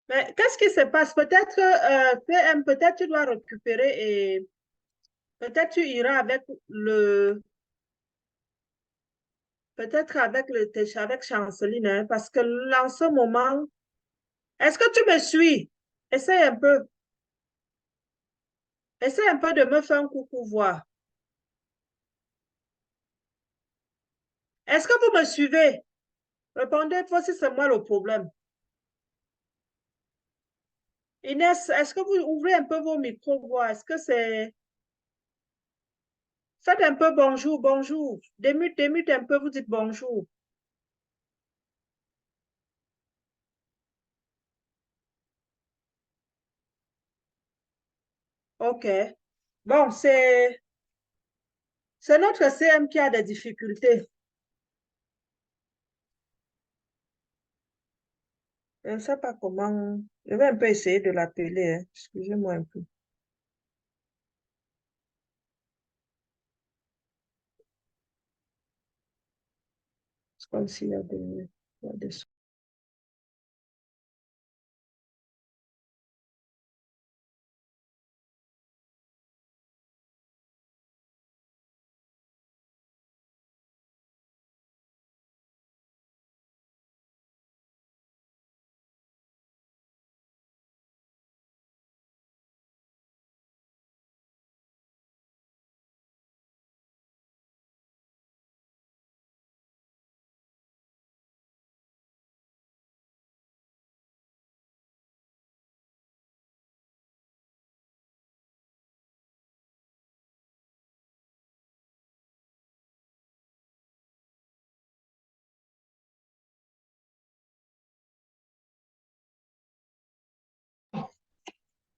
Mais qu'est-ce qui se passe? Peut-être, PM, peut-être tu dois récupérer et peut-être tu iras avec peut-être avec Chanceline, hein, parce que en ce moment, est-ce que tu me suis? Essaye un peu. Essaye un peu de me faire un coucou voir. Est-ce que vous me suivez? Répondez, voir si c'est moi le problème. Inès, est-ce que vous ouvrez un peu vos micros, voir? Est-ce que c'est... Faites un peu bonjour, bonjour. Démute un peu, vous dites bonjour. OK. Bon, c'est notre CM qui a des difficultés. Je ne sais pas comment... Je vais un peu essayer de l'appeler, hein. Excusez-moi un peu. C'est comme s'il y a des... il y a des...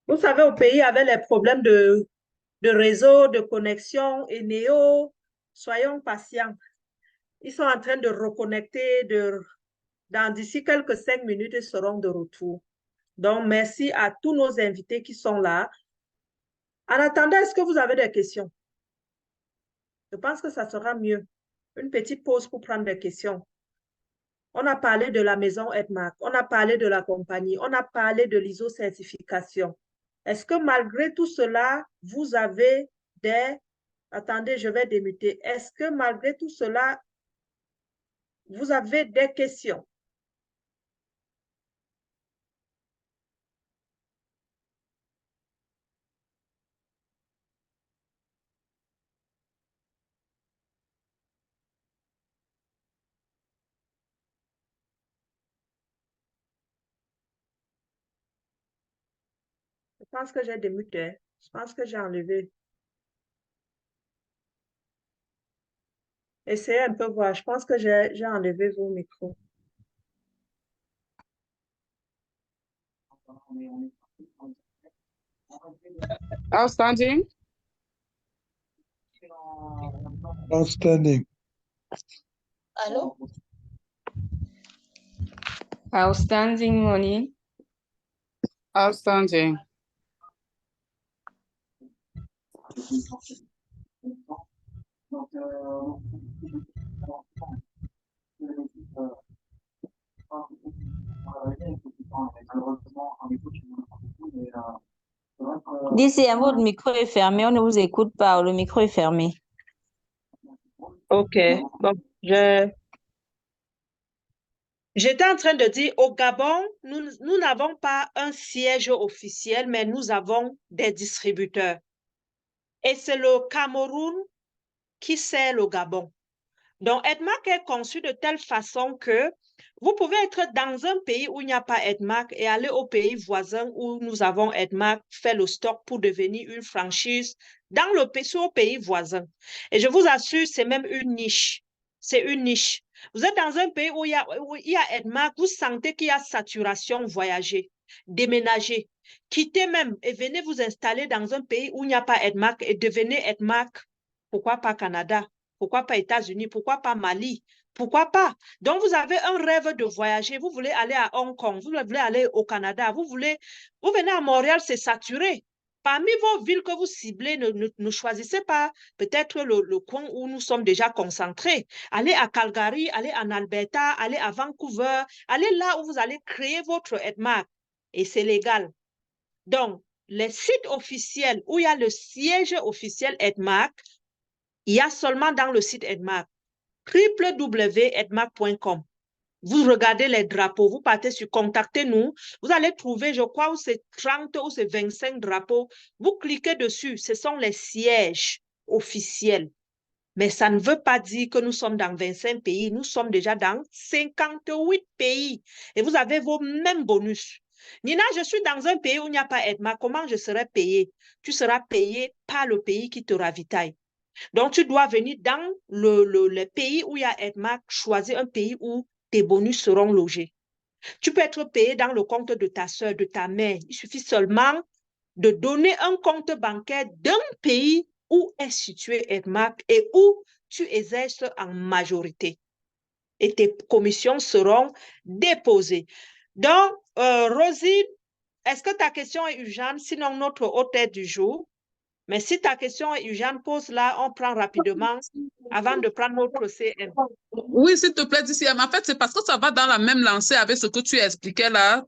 Vous savez, au pays, avec les problèmes de réseau, de connexion et néo, soyons patients. Ils sont en train de reconnecter. D'ici quelques 5 minutes, ils seront de retour. Donc, merci à tous nos invités qui sont là. En attendant, est-ce que vous avez des questions? Je pense que ça sera mieux. Une petite pause pour prendre des questions. On a parlé de la maison Edmark, on a parlé de la compagnie, on a parlé de l'ISO-certification. Est-ce que malgré tout cela, vous avez des... Attendez, je vais démuter. Est-ce que malgré tout cela, vous avez des questions? Je pense que j'ai démuté. Je pense que j'ai enlevé. Essayez un peu voir. Je pense que j'ai enlevé vos micros. Outstanding. Outstanding. Allô? Outstanding money. Outstanding. D'ici, votre micro est fermé, on ne vous écoute pas, le micro est fermé. OK. Bon, j'étais en train de dire, au Gabon, nous n'avons pas un siège officiel, mais nous avons des distributeurs. Et c'est le Cameroun qui sert le Gabon. Donc, Edmark est conçu de telle façon que vous pouvez être dans un pays où il n'y a pas Edmark et aller au pays voisin où nous avons Edmark, faire le stock pour devenir une franchise dans le pays voisin. Et je vous assure, c'est même une niche. C'est une niche. Vous êtes dans un pays où il y a Edmark, vous sentez qu'il y a saturation, voyagez, déménagez, quittez même et venez vous installer dans un pays où il n'y a pas Edmark et devenez Edmark. Pourquoi pas Canada? Pourquoi pas États-Unis? Pourquoi pas Mali? Pourquoi pas? Donc, vous avez un rêve de voyager. Vous voulez aller à Hong Kong. Vous voulez aller au Canada. Vous venez à Montréal, c'est saturé. Parmi vos villes que vous ciblez, ne choisissez pas peut-être le coin où nous sommes déjà concentrés. Allez à Calgary, allez en Alberta, allez à Vancouver. Allez là où vous allez créer votre Edmark. Et c'est légal. Donc, les sites officiels où il y a le siège officiel Edmark, il y a seulement dans le site Edmark, www.edmark.com. Vous regardez les drapeaux, vous partez sur Contactez-nous, vous allez trouver, je crois, où c'est 30 ou c'est 25 drapeaux. Vous cliquez dessus, ce sont les sièges officiels. Mais ça ne veut pas dire que nous sommes dans 25 pays. Nous sommes déjà dans 58 pays. Et vous avez vos mêmes bonus. Nina, je suis dans un pays où il n'y a pas EDMAC. Comment je serai payé? Tu seras payé par le pays qui te ravitaille. Donc, tu dois venir dans le pays où il y a EDMAC, choisir un pays où tes bonus seront logés. Tu peux être payé dans le compte de ta soeur, de ta mère. Il suffit seulement de donner un compte bancaire d'un pays où est situé EDMAC et où tu exerces en majorité. Et tes commissions seront déposées. Donc, Rosine, est-ce que ta question est urgente? Sinon, notre hôtesse du jour. Mais si ta question est urgente, pose-la, on prend rapidement avant de prendre notre CM. Oui, s'il te plaît, DCM. En fait, c'est parce que ça va dans la même lancée avec ce que tu expliquais là.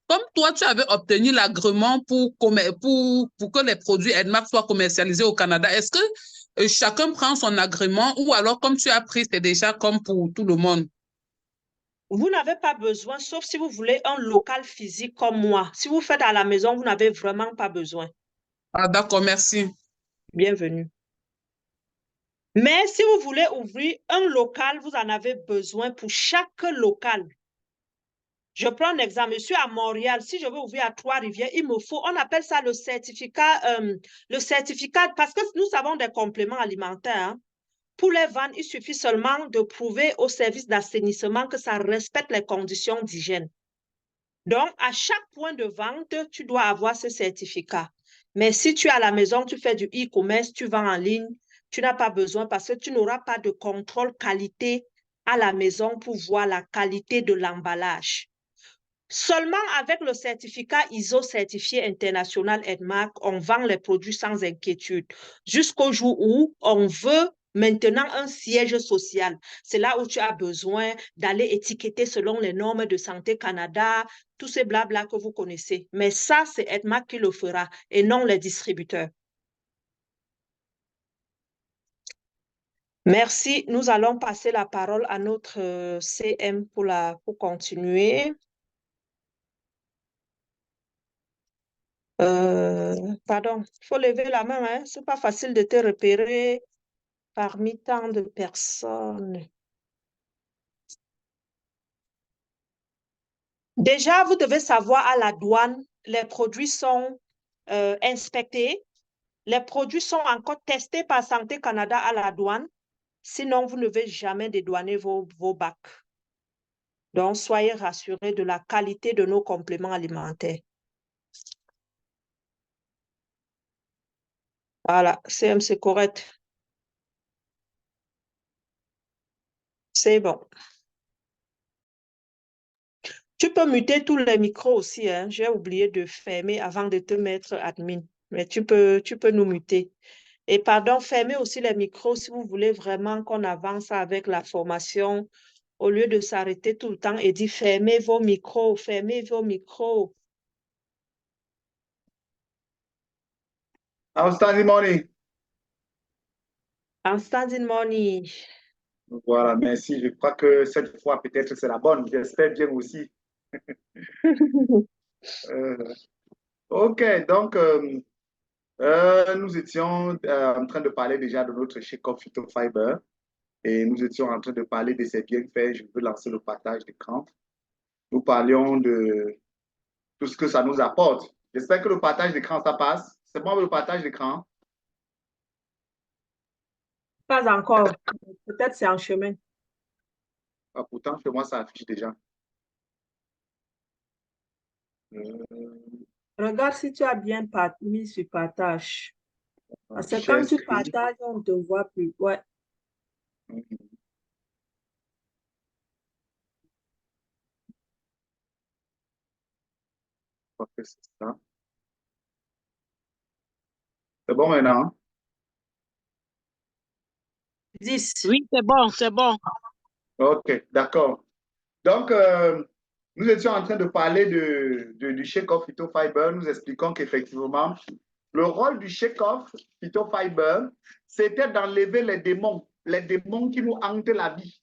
Comme toi, tu avais obtenu l'agrément pour que les produits EDMAC soient commercialisés au Canada, est-ce que chacun prend son agrément ou alors comme tu as pris, c'est déjà comme pour tout le monde? Vous n'avez pas besoin, sauf si vous voulez un local physique comme moi. Si vous faites à la maison, vous n'avez vraiment pas besoin. Ah, d'accord, merci. Bienvenue. Mais si vous voulez ouvrir un local, vous en avez besoin pour chaque local. Je prends un exemple. Je suis à Montréal. Si je veux ouvrir à Trois-Rivières, il me faut, on appelle ça le certificat parce que nous avons des compléments alimentaires. Hein. Pour les vendre, il suffit seulement de prouver au service d'assainissement que ça respecte les conditions d'hygiène. Donc, à chaque point de vente, tu dois avoir ce certificat. Mais si tu es à la maison, tu fais du e-commerce, tu vends en ligne, tu n'as pas besoin parce que tu n'auras pas de contrôle qualité à la maison pour voir la qualité de l'emballage. Seulement avec le certificat ISO certifié international EDMAC, on vend les produits sans inquiétude. Jusqu'au jour où on veut maintenant un siège social. C'est là où tu as besoin d'aller étiqueter selon les normes de Santé Canada, tous ces blabla que vous connaissez. Mais ça, c'est EDMAC qui le fera et non les distributeurs. Merci. Nous allons passer la parole à notre CM pour continuer. Pardon, il faut lever la main, hein? Ce n'est pas facile de te repérer parmi tant de personnes. Déjà, vous devez savoir à la douane, les produits sont inspectés, les produits sont encore testés par Santé Canada à la douane, sinon vous ne devez jamais dédouaner vos bacs. Donc, soyez rassurés de la qualité de nos compléments alimentaires. Voilà, CM, c'est correct. C'est bon. Tu peux muter tous les micros aussi, hein. J'ai oublié de fermer avant de te mettre admin. Mais tu peux nous muter. Et pardon, fermez aussi les micros si vous voulez vraiment qu'on avance avec la formation au lieu de s'arrêter tout le temps et dire fermez vos micros, fermez vos micros. Outstanding money. Outstanding money. Voilà, merci. Je crois que cette fois, peut-être c'est la bonne. J'espère bien aussi. OK, donc nous étions en train de parler déjà de notre Shake-Off Phytofiber et nous étions en train de parler de ses bienfaits. Je veux lancer le partage d'écran. Nous parlions de tout ce que ça nous apporte. J'espère que le partage d'écran, ça passe. C'est bon le partage d'écran? Pas encore. Peut-être c'est en chemin. Ah, pourtant, chez moi, ça affiche déjà. Regarde si tu as bien mis sur partage. Parce que quand tu partages, on ne te voit plus. Ouais. C'est ça. C'est bon maintenant? 10. Oui, c'est bon, c'est bon. OK, d'accord. Donc, nous étions en train de parler du Shake-Off Phytofiber. Nous expliquons qu'effectivement, le rôle du Shake-Off Phytofiber, c'était d'enlever les démons qui nous hantent la vie.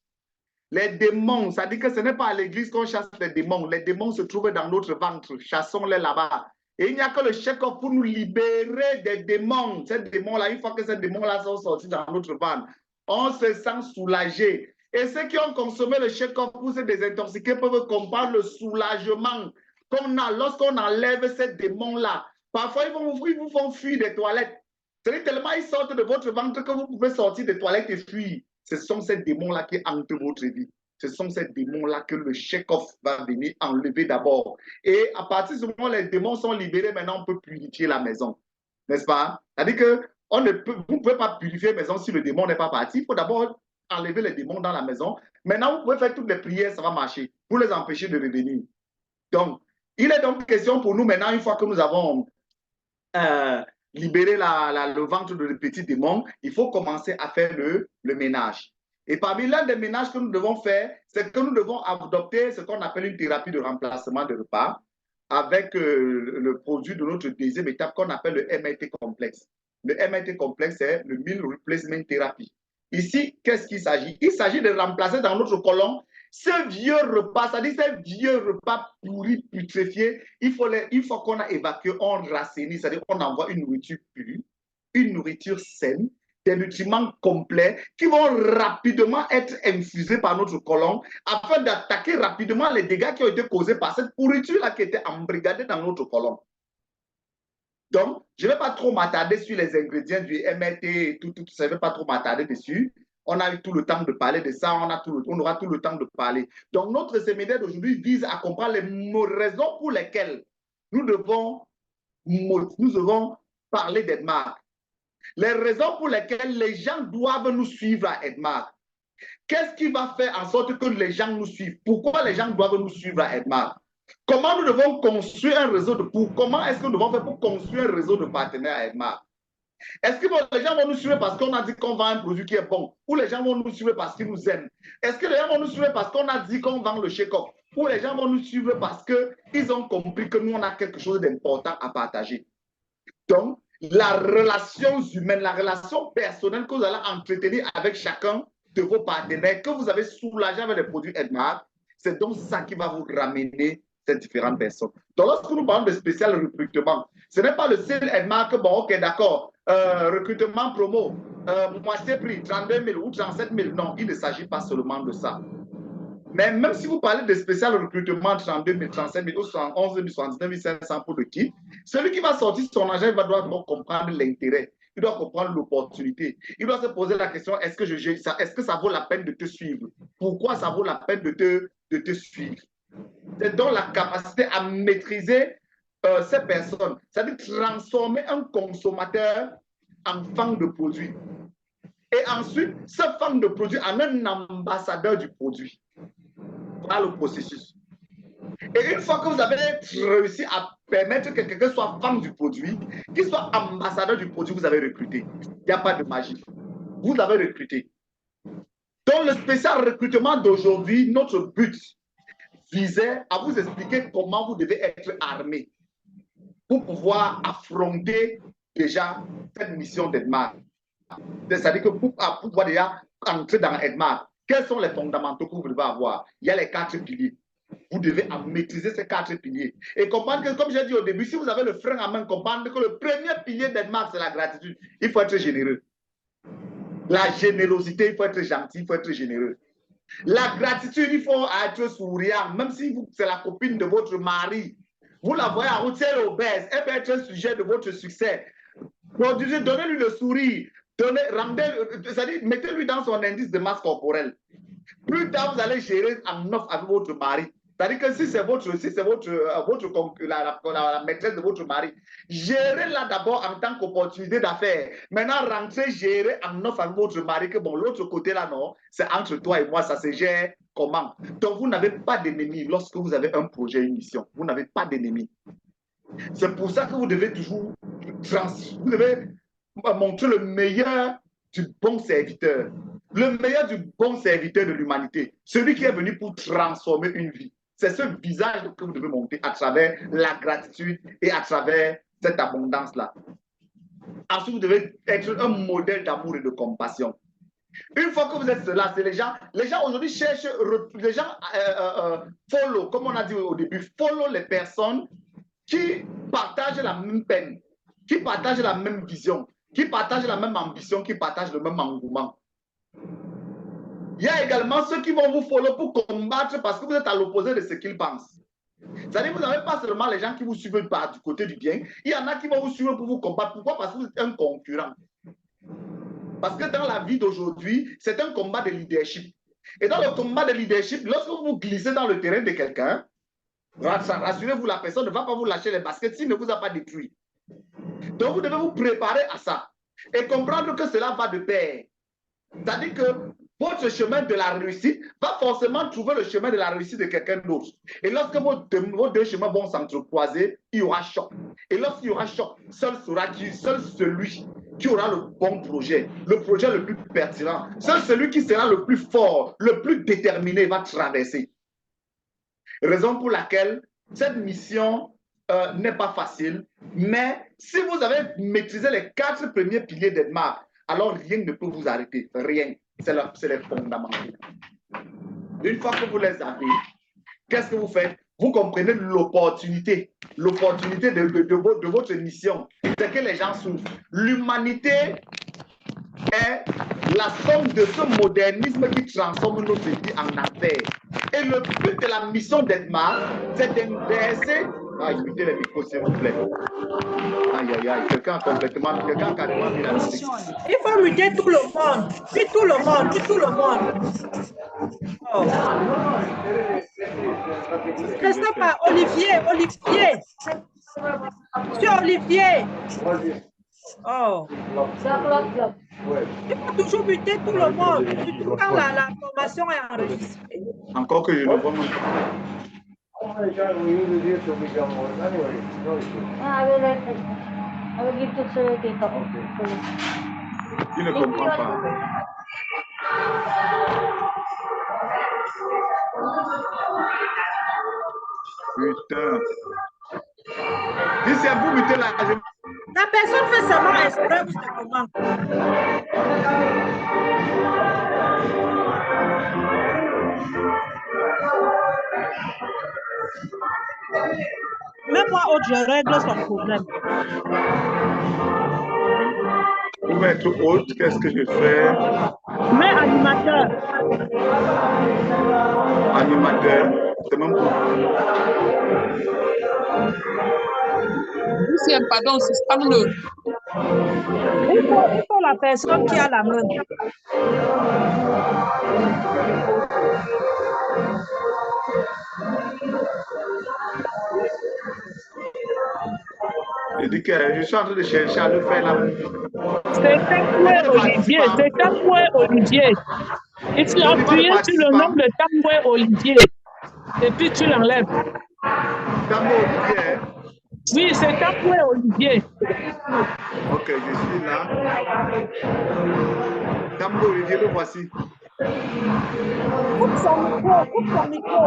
Les démons, ça dit que ce n'est pas à l'église qu'on chasse les démons. Les démons se trouvent dans notre ventre. Chassons-les là-bas. Et il n'y a que le check-off pour nous libérer des démons. Ces démons-là, une fois que ces démons-là sont sortis dans notre ventre, on se sent soulagé. Et ceux qui ont consommé le check-off pour se désintoxiquer peuvent comprendre le soulagement qu'on a lorsqu'on enlève ces démons-là. Parfois, ils vous font fuir des toilettes. C'est tellement ils sortent de votre ventre que vous pouvez sortir des toilettes et fuir. Ce sont ces démons-là qui hantent votre vie. Ce sont ces démons-là que le check-off va venir enlever d'abord. Et à partir du moment où les démons sont libérés, maintenant on peut purifier la maison. N'est-ce pas? C'est-à-dire que vous ne pouvez pas purifier la maison si le démon n'est pas parti. Il faut d'abord enlever les démons dans la maison. Maintenant, vous pouvez faire toutes les prières, ça va marcher pour les empêcher de revenir. Donc, il est donc question pour nous maintenant, une fois que nous avons libéré le ventre de petits démons, il faut commencer à faire le ménage. Et parmi l'un des ménages que nous devons faire, c'est que nous devons adopter ce qu'on appelle une thérapie de remplacement de repas avec le produit de notre deuxième étape qu'on appelle le MRT complexe. Le MRT complexe, c'est le Meal Replacement Therapy. Ici, qu'est-ce qu'il s'agit? Il s'agit de remplacer dans notre côlon ce vieux repas, c'est-à-dire ces vieux repas pourris, putréfiés. Une fois qu'on a évacué, on rassainit, c'est-à-dire qu'on envoie une nourriture pure, une nourriture saine, des nutriments complets qui vont rapidement être infusés par notre côlon afin d'attaquer rapidement les dégâts qui ont été causés par cette pourriture-là qui était embrigadée dans notre côlon. Donc, je ne vais pas trop m'attarder sur les ingrédients du MRT et tout ça, je ne vais pas trop m'attarder dessus. On a eu tout le temps de parler de ça, on aura tout le temps de parler. Donc, notre séminaire d'aujourd'hui vise à comprendre les raisons pour lesquelles nous devons parler d'Edmark. Les raisons pour lesquelles les gens doivent nous suivre à Edmark. Qu'est-ce qui va faire en sorte que les gens nous suivent? Pourquoi les gens doivent nous suivre à Edmark? Comment nous devons construire un réseau comment est-ce que nous devons faire pour construire un réseau de partenaires à Edmark? Est-ce que les gens vont nous suivre parce qu'on a dit qu'on vend un produit qui est bon? Ou les gens vont nous suivre parce qu'ils nous aiment? Est-ce que les gens vont nous suivre parce qu'on a dit qu'on vend le check-up? Ou les gens vont nous suivre parce qu'ils ont compris que nous, on a quelque chose d'important à partager? Donc, la relation humaine, la relation personnelle que vous allez entretenir avec chacun de vos partenaires, que vous avez soulagé avec les produits Edmark, c'est donc ça qui va vous ramener ces différentes personnes. Donc, lorsque nous parlons de spécial recrutement, ce n'est pas le seul Edmark, bon, ok, d'accord, recrutement promo, moitié prix, 32 000 ou 37 000. Non, il ne s'agit pas seulement de ça. Mais même si vous parlez de spécial recrutement, 32 000, 35 000 ou 11 000, 79 500 pour le kit, celui qui va sortir son agent, il va devoir comprendre l'intérêt. Il doit comprendre l'opportunité. Il doit se poser la question, est-ce que ça vaut la peine de te suivre? Pourquoi ça vaut la peine de te suivre? C'est donc la capacité à maîtriser ces personnes, c'est-à-dire transformer un consommateur en fan de produit. Et ensuite, ce fan de produit en un ambassadeur du produit. Voilà le processus. Et une fois que vous avez réussi à permettre que quelqu'un soit fan du produit, qu'il soit ambassadeur du produit, vous avez recruté. Il n'y a pas de magie. Vous avez recruté. Donc, le spécial recrutement d'aujourd'hui, notre but visait à vous expliquer comment vous devez être armé pour pouvoir affronter déjà cette mission d'Edmark. C'est-à-dire que pour pouvoir déjà entrer dans Edmark, quels sont les fondamentaux que vous devez avoir? Il y a les 4 piliers. Vous devez maîtriser ces 4 piliers. Et comprendre que, comme j'ai dit au début, si vous avez le frein à main, comprendre que le premier pilier d'Edmark, c'est la gratitude. Il faut être généreux. La générosité, il faut être gentil, il faut être généreux. La gratitude, il faut être souriant, même si c'est la copine de votre mari. Vous la voyez en route, elle est obèse, elle peut être un sujet de votre succès. Donnez-lui le sourire. C'est-à-dire, mettez-lui dans son indice de masse corporelle. Plus tard, vous allez gérer en offre avec votre mari. C'est-à-dire que si c'est la maîtresse de votre mari, gérez-la d'abord en tant qu'opportunité d'affaires. Maintenant, rentrez, gérez en offre avec votre mari que bon, l'autre côté là, non, c'est entre toi et moi, ça se gère comment? Donc, vous n'avez pas d'ennemis lorsque vous avez un projet, une mission. Vous n'avez pas d'ennemis. C'est pour ça que vous devez toujours montrer le meilleur du bon serviteur. Le meilleur du bon serviteur de l'humanité. Celui qui est venu pour transformer une vie. C'est ce visage que vous devez monter à travers la gratitude et à travers cette abondance-là. Ensuite, vous devez être un modèle d'amour et de compassion. Une fois que vous êtes cela, c'est les gens aujourd'hui cherchent, les gens follow, comme on a dit au début, follow les personnes qui partagent la même peine, qui partagent la même vision, qui partagent la même ambition, qui partagent le même engouement. Il y a également ceux qui vont vous follow pour combattre parce que vous êtes à l'opposé de ce qu'ils pensent. C'est-à-dire que vous n'avez pas seulement les gens qui vous suivent par du côté du bien, il y en a qui vont vous suivre pour vous combattre. Pourquoi? Parce que vous êtes un concurrent. Parce que dans la vie d'aujourd'hui, c'est un combat de leadership. Et dans le combat de leadership, lorsque vous glissez dans le terrain de quelqu'un, rassurez-vous, la personne ne va pas vous lâcher les baskets s'il ne vous a pas détruit. Donc, vous devez vous préparer à ça et comprendre que cela va de pair. C'est-à-dire que votre chemin de la réussite va forcément trouver le chemin de la réussite de quelqu'un d'autre. Et lorsque vos deux chemins vont s'entrecroiser, il y aura choc. Et lorsqu'il y aura choc, seul celui qui aura le bon projet, le projet le plus pertinent, seul celui qui sera le plus fort, le plus déterminé va traverser. Raison pour laquelle cette mission n'est pas facile, mais si vous avez maîtrisé les 4 premiers piliers d'Edmar, alors rien ne peut vous arrêter, rien. C'est les fondamentaux. Une fois que vous les avez, qu'est-ce que vous faites? Vous comprenez l'opportunité de votre mission. C'est que les gens souffrent. L'humanité est la somme de ce modernisme qui transforme notre vie en affaires. Et le but de la mission d'Edmar, c'est d'inverser. Ah, écoutez les micros, s'il vous plaît. Aïe, aïe, aïe, quelqu'un a carrément mis la musique. Il faut muter tout le monde. Puis tout le monde, puis tout le monde. Oh. Je ne sais pas, Olivier. Monsieur Olivier. Oh. Il faut toujours muter tout le monde, surtout quand la formation est enregistrée. Encore que je ne vois même pas. I will give to Sir Tito. Il ne comprend pas. Putain. Dis, c'est vous muter là. La personne fait seulement exprès ou c'est comment? Même moi, autre, je règle son problème. Pour être haute, qu'est-ce que je fais? Mais animateur. Animateur, c'est même pour. Deuxième, pardon, suspends-le. Il faut la personne qui a la main. Je dis que je suis en train de chercher à le faire là. C'est Tamboué Olivier. C'est Tamboué Olivier. Il faut appuyer sur le nom de Tamboué Olivier. Et puis tu l'enlèves. Tamboué Olivier. Oui, c'est Tamboué Olivier. Ok, je suis là. Tamboué Olivier, le voici. Coupe son micro.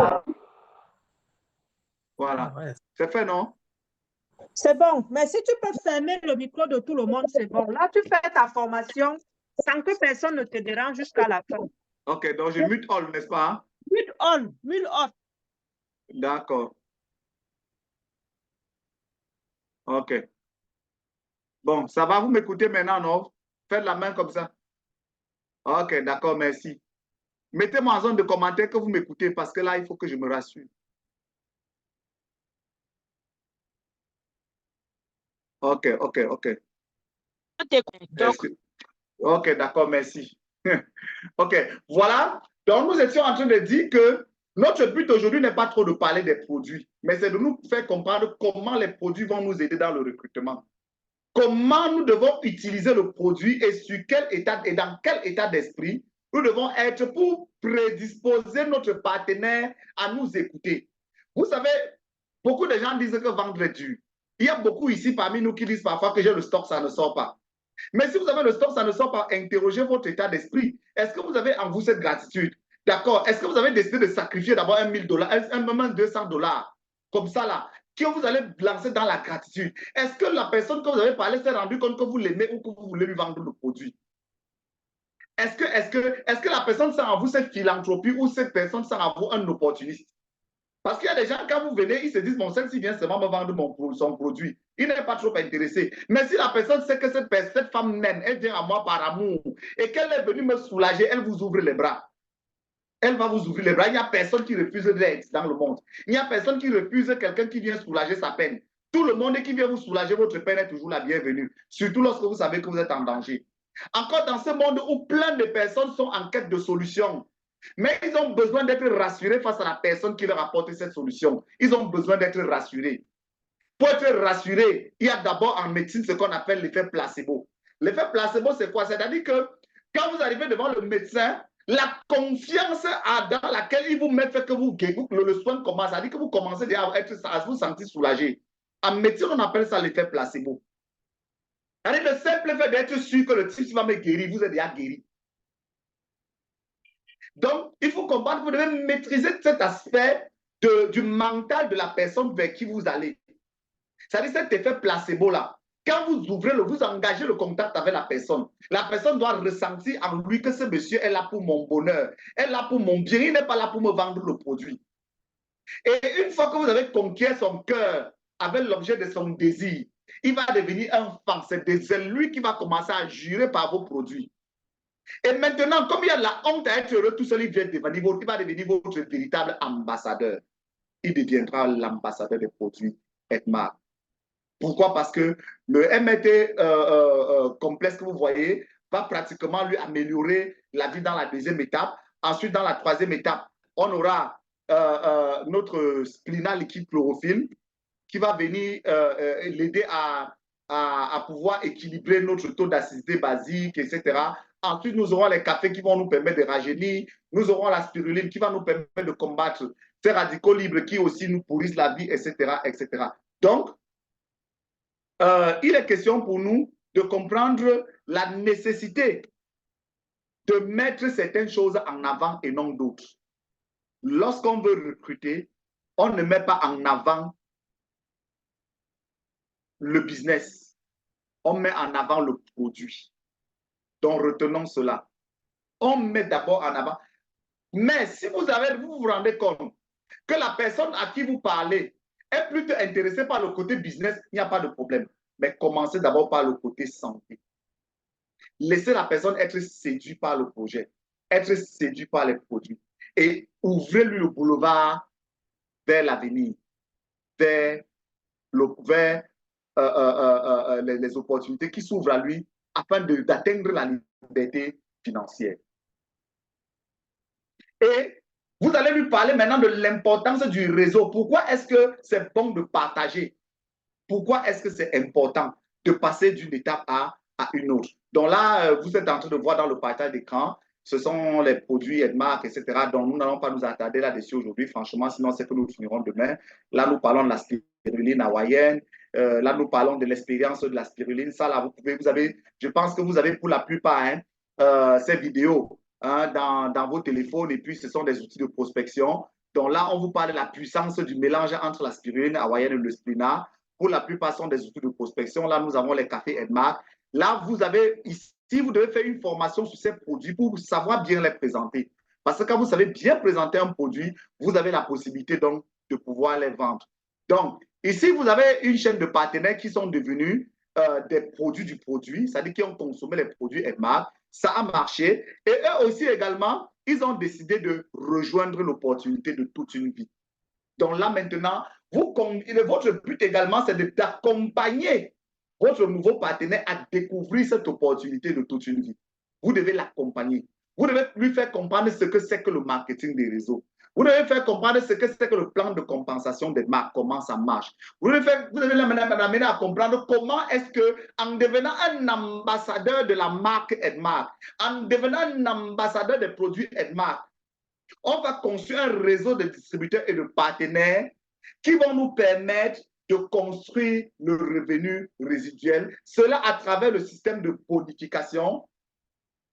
Voilà. C'est fait, non? C'est bon, mais si tu peux fermer le micro de tout le monde, c'est bon. Là, tu fais ta formation sans que personne ne te dérange jusqu'à la fin. Ok, donc je mute all, n'est-ce pas? Mute on, mute off. D'accord. Ok. Bon, ça va, vous m'écoutez maintenant, non? Faites la main comme ça. Ok, d'accord, merci. Mettez-moi en zone de commentaire que vous m'écoutez parce que là, il faut que je me rassure. Ok. Ok, d'accord, merci. Ok, voilà. Donc, nous étions en train de dire que notre but aujourd'hui n'est pas trop de parler des produits, mais c'est de nous faire comprendre comment les produits vont nous aider dans le recrutement. Comment nous devons utiliser le produit et sur quel état et dans quel état d'esprit nous devons être pour prédisposer notre partenaire à nous écouter. Vous savez, beaucoup de gens disent que vendre est dur. Il y a beaucoup ici parmi nous qui disent parfois que j'ai le stock, ça ne sort pas. Mais si vous avez le stock, ça ne sort pas, interrogez votre état d'esprit. Est-ce que vous avez en vous cette gratitude? D'accord. Est-ce que vous avez décidé de sacrifier d'abord $1 000, même $200, comme ça là, que vous allez lancer dans la gratitude? Est-ce que la personne que vous avez parlé s'est rendue compte que vous l'aimez ou que vous voulez lui vendre le produit? Est-ce que la personne sent en vous cette philanthropie ou cette personne sent en vous un opportuniste? Parce qu'il y a des gens, quand vous venez, ils se disent, bon, celle-ci vient seulement me vendre son produit. Il n'est pas trop intéressé. Mais si la personne sait que cette femme m'aime, elle vient à moi par amour, et qu'elle est venue me soulager, elle vous ouvre les bras. Elle va vous ouvrir les bras. Il n'y a personne qui refuse l'aide dans le monde. Il n'y a personne qui refuse quelqu'un qui vient soulager sa peine. Tout le monde qui vient vous soulager votre peine est toujours la bienvenue. Surtout lorsque vous savez que vous êtes en danger. Encore dans ce monde où plein de personnes sont en quête de solutions. Mais ils ont besoin d'être rassurés face à la personne qui leur apporte cette solution. Ils ont besoin d'être rassurés. Pour être rassuré, il y a d'abord en médecine ce qu'on appelle l'effet placebo. L'effet placebo, c'est quoi? C'est-à-dire que quand vous arrivez devant le médecin, la confiance dans laquelle il vous met fait que le soin commence, c'est-à-dire que vous commencez déjà à vous sentir soulagé. En médecine, on appelle ça l'effet placebo. C'est-à-dire le simple fait d'être sûr que le type va me guérir, vous êtes déjà guéri. Donc, il faut comprendre que vous devez maîtriser cet aspect du mental de la personne vers qui vous allez. C'est-à-dire cet effet placebo-là. Quand vous ouvrez, vous engagez le contact avec la personne doit ressentir en lui que ce monsieur est là pour mon bonheur, est là pour mon bien, il n'est pas là pour me vendre le produit. Et une fois que vous avez conquis son cœur avec l'objet de son désir, il va devenir un fan. C'est lui qui va commencer à jurer par vos produits. Et maintenant, comme il y a la honte à être heureux, tout seul, il va devenir votre véritable ambassadeur. Il deviendra l'ambassadeur des produits Edmark. Pourquoi? Parce que le MRT complexe que vous voyez va pratiquement lui améliorer la vie dans la deuxième étape. Ensuite, dans la troisième étape, on aura notre splina liquide chlorophylle qui va venir l'aider à pouvoir équilibrer notre taux d'acidité basique, etc. Ensuite, nous aurons les cafés qui vont nous permettre de rajeunir. Nous aurons la spiruline qui va nous permettre de combattre ces radicaux libres qui aussi nous pourrissent la vie, etc. etc. Donc, il est question pour nous de comprendre la nécessité de mettre certaines choses en avant et non d'autres. Lorsqu'on veut recruter, on ne met pas en avant le business, on met en avant le produit. Donc, retenons cela. On met d'abord en avant. Mais si vous vous rendez compte que la personne à qui vous parlez est plutôt intéressée par le côté business, il n'y a pas de problème. Mais commencez d'abord par le côté santé. Laissez la personne être séduite par le projet, être séduite par les produits. Et ouvrez-lui le boulevard vers l'avenir, vers les opportunités qui s'ouvrent à lui afin d'atteindre la liberté financière. Et vous allez lui parler maintenant de l'importance du réseau. Pourquoi est-ce que c'est bon de partager? Pourquoi est-ce que c'est important de passer d'une étape à une autre? Donc là, vous êtes en train de voir dans le partage d'écran, ce sont les produits Edmark, etc. Donc nous n'allons pas nous attarder là-dessus aujourd'hui, franchement, sinon c'est que nous finirons demain. Là, nous parlons de la spiruline hawaïenne. Là, nous parlons de l'expérience de la spiruline. Ça, là, je pense que vous avez pour la plupart ces vidéos dans vos téléphones, et puis ce sont des outils de prospection. Donc là, on vous parle de la puissance du mélange entre la spiruline hawaïenne et le splina. Pour la plupart, ce sont des outils de prospection. Là, nous avons les cafés Edmark. Là, vous avez ici, vous devez faire une formation sur ces produits pour savoir bien les présenter. Parce que quand vous savez bien présenter un produit, vous avez la possibilité donc de pouvoir les vendre. Donc, ici, vous avez une chaîne de partenaires qui sont devenus des produits du produit, c'est-à-dire qui ont consommé les produits Edmark. Ça a marché. Et eux aussi également, ils ont décidé de rejoindre l'opportunité de toute une vie. Donc là, maintenant, votre but également, c'est d'accompagner votre nouveau partenaire à découvrir cette opportunité de toute une vie. Vous devez l'accompagner. Vous devez lui faire comprendre ce que c'est que le marketing des réseaux. Vous devez faire comprendre ce que c'est que le plan de compensation des marques, comment ça marche. Vous devez l'amener à comprendre comment est-ce qu'en devenant un ambassadeur de la marque Edmark, en devenant un ambassadeur des produits Edmark, on va construire un réseau de distributeurs et de partenaires qui vont nous permettre de construire le revenu résiduel. Cela à travers le système de bonification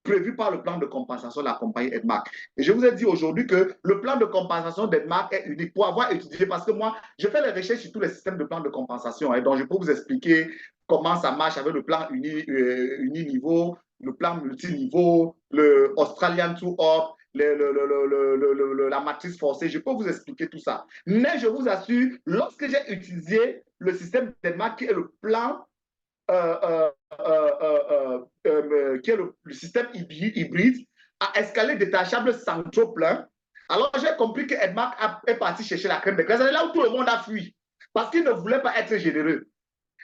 prévu par le plan de compensation de la compagnie Edmark. Et je vous ai dit aujourd'hui que le plan de compensation d'Edmark est unique pour avoir étudié, parce que moi, je fais les recherches sur tous les systèmes de plan de compensation. Donc, je peux vous expliquer comment ça marche avec le plan uniniveau, le plan multiniveau, le Australian 2-Up, la matrice forcée, je peux vous expliquer tout ça. Mais je vous assure, lorsque j'ai utilisé le système d'Edmark, qui est le plan, qui est le système hybride, à escalier détachable centraux plein, alors j'ai compris que Edmark est parti chercher la crème de glace. Là où tout le monde a fui, parce qu'il ne voulait pas être généreux.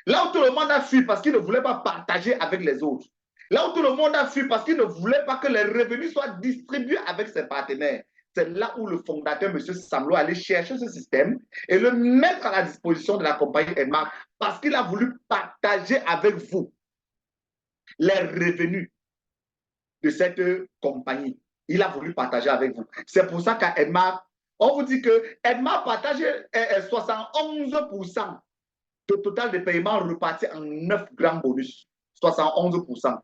Là où tout le monde a fui, parce qu'il ne voulait pas partager avec les autres. Là où tout le monde a fui, parce qu'il ne voulait pas que les revenus soient distribués avec ses partenaires. C'est là où le fondateur, M. Samlo, allait chercher ce système et le mettre à la disposition de la compagnie Edmark, parce qu'il a voulu partager avec vous les revenus de cette compagnie. Il a voulu partager avec vous. C'est pour ça qu'à Edmark, on vous dit que Edmark partage 71% de total de paiement reparti en 9 grands bonus. 71%.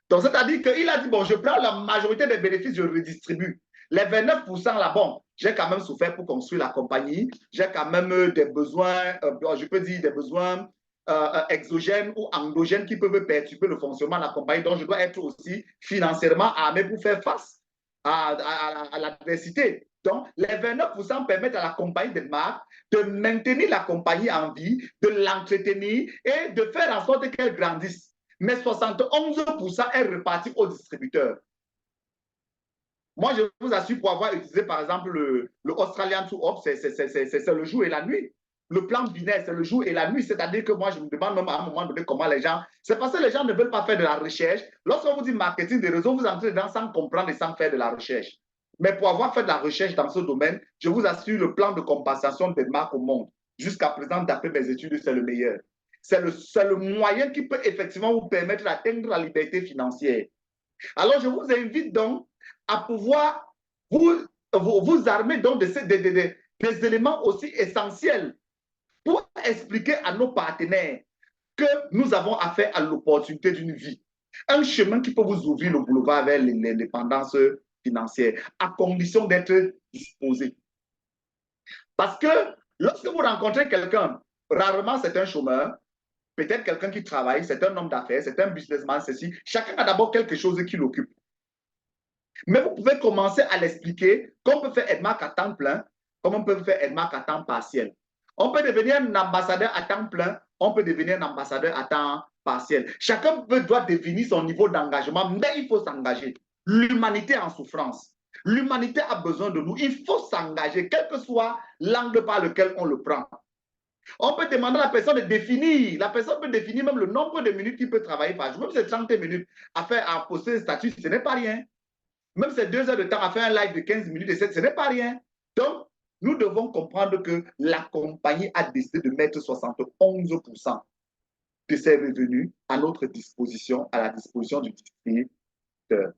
Donc, c'est-à-dire qu'il a dit, bon, je prends la majorité des bénéfices, je redistribue. Les 29% là, bon, j'ai quand même souffert pour construire la compagnie. J'ai quand même des besoins, je peux dire des besoins exogènes ou endogènes qui peuvent perturber le fonctionnement de la compagnie. Donc, je dois être aussi financièrement armé pour faire face à l'adversité. Donc, les 29% permettent à la compagnie Edmark de maintenir la compagnie en vie, de l'entretenir et de faire en sorte qu'elle grandisse. Mais 71% est reparti aux distributeurs. Moi, je vous assure, pour avoir utilisé, par exemple, le Australian 2-Up, c'est le jour et la nuit. Le plan binaire, c'est le jour et la nuit. C'est-à-dire que moi, je me demande même à un moment donné comment les gens... C'est parce que les gens ne veulent pas faire de la recherche. Lorsqu'on vous dit marketing des réseaux, vous entrez dedans sans comprendre et sans faire de la recherche. Mais pour avoir fait de la recherche dans ce domaine, je vous assure, le plan de compensation d'Edmark au monde, jusqu'à présent, d'après mes études, c'est le meilleur. C'est le moyen qui peut effectivement vous permettre d'atteindre la liberté financière. Alors, je vous invite donc à pouvoir vous armer donc des éléments aussi essentiels pour expliquer à nos partenaires que nous avons affaire à l'opportunité d'une vie. Un chemin qui peut vous ouvrir le boulevard vers l'indépendance financière, à condition d'être disposé. Parce que lorsque vous rencontrez quelqu'un, rarement c'est un chômeur, peut-être quelqu'un qui travaille, c'est un homme d'affaires, c'est un businessman, ceci. Chacun a d'abord quelque chose qui l'occupe. Mais vous pouvez commencer à l'expliquer, comme on peut faire Edmark à temps plein, comme on peut faire Edmark à temps partiel. On peut devenir un ambassadeur à temps plein, on peut devenir un ambassadeur à temps partiel. Chacun doit définir son niveau d'engagement, mais il faut s'engager. L'humanité est en souffrance. L'humanité a besoin de nous. Il faut s'engager, quel que soit l'angle par lequel on le prend. On peut demander à la personne de définir. La personne peut définir même le nombre de minutes qu'il peut travailler par jour. Même si c'est 30 minutes à poster un statut, ce n'est pas rien. Même si c'est 2 heures de temps à faire un live de 15 minutes, ce n'est pas rien. Donc, nous devons comprendre que la compagnie a décidé de mettre 71% de ses revenus à notre disposition, à la disposition du distributeur.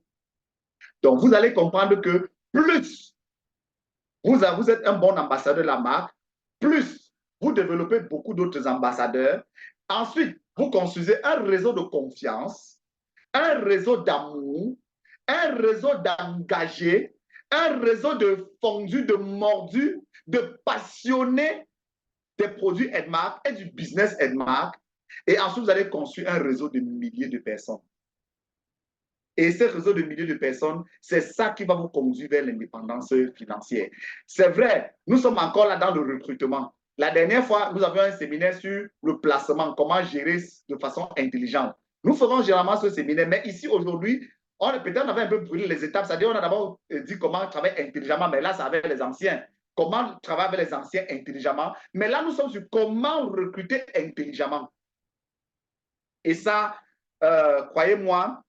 Donc, vous allez comprendre que plus vous êtes un bon ambassadeur de la marque, plus vous développez beaucoup d'autres ambassadeurs. Ensuite, vous construisez un réseau de confiance, un réseau d'amour, un réseau d'engagés, un réseau de fondus, de mordus, de passionnés des produits Edmark et du business Edmark. Et ensuite, vous allez construire un réseau de milliers de personnes. Et ce réseau de milliers de personnes, c'est ça qui va vous conduire vers l'indépendance financière. C'est vrai, nous sommes encore là dans le recrutement. La dernière fois, nous avions un séminaire sur le placement, comment gérer de façon intelligente. Nous ferons généralement ce séminaire, mais ici, aujourd'hui, peut-être on avait un peu brûlé les étapes, c'est-à-dire on a d'abord dit comment travailler intelligemment, mais là, c'est avec les anciens. Comment travailler avec les anciens intelligemment. Mais là, nous sommes sur comment recruter intelligemment. Et ça, croyez-moi,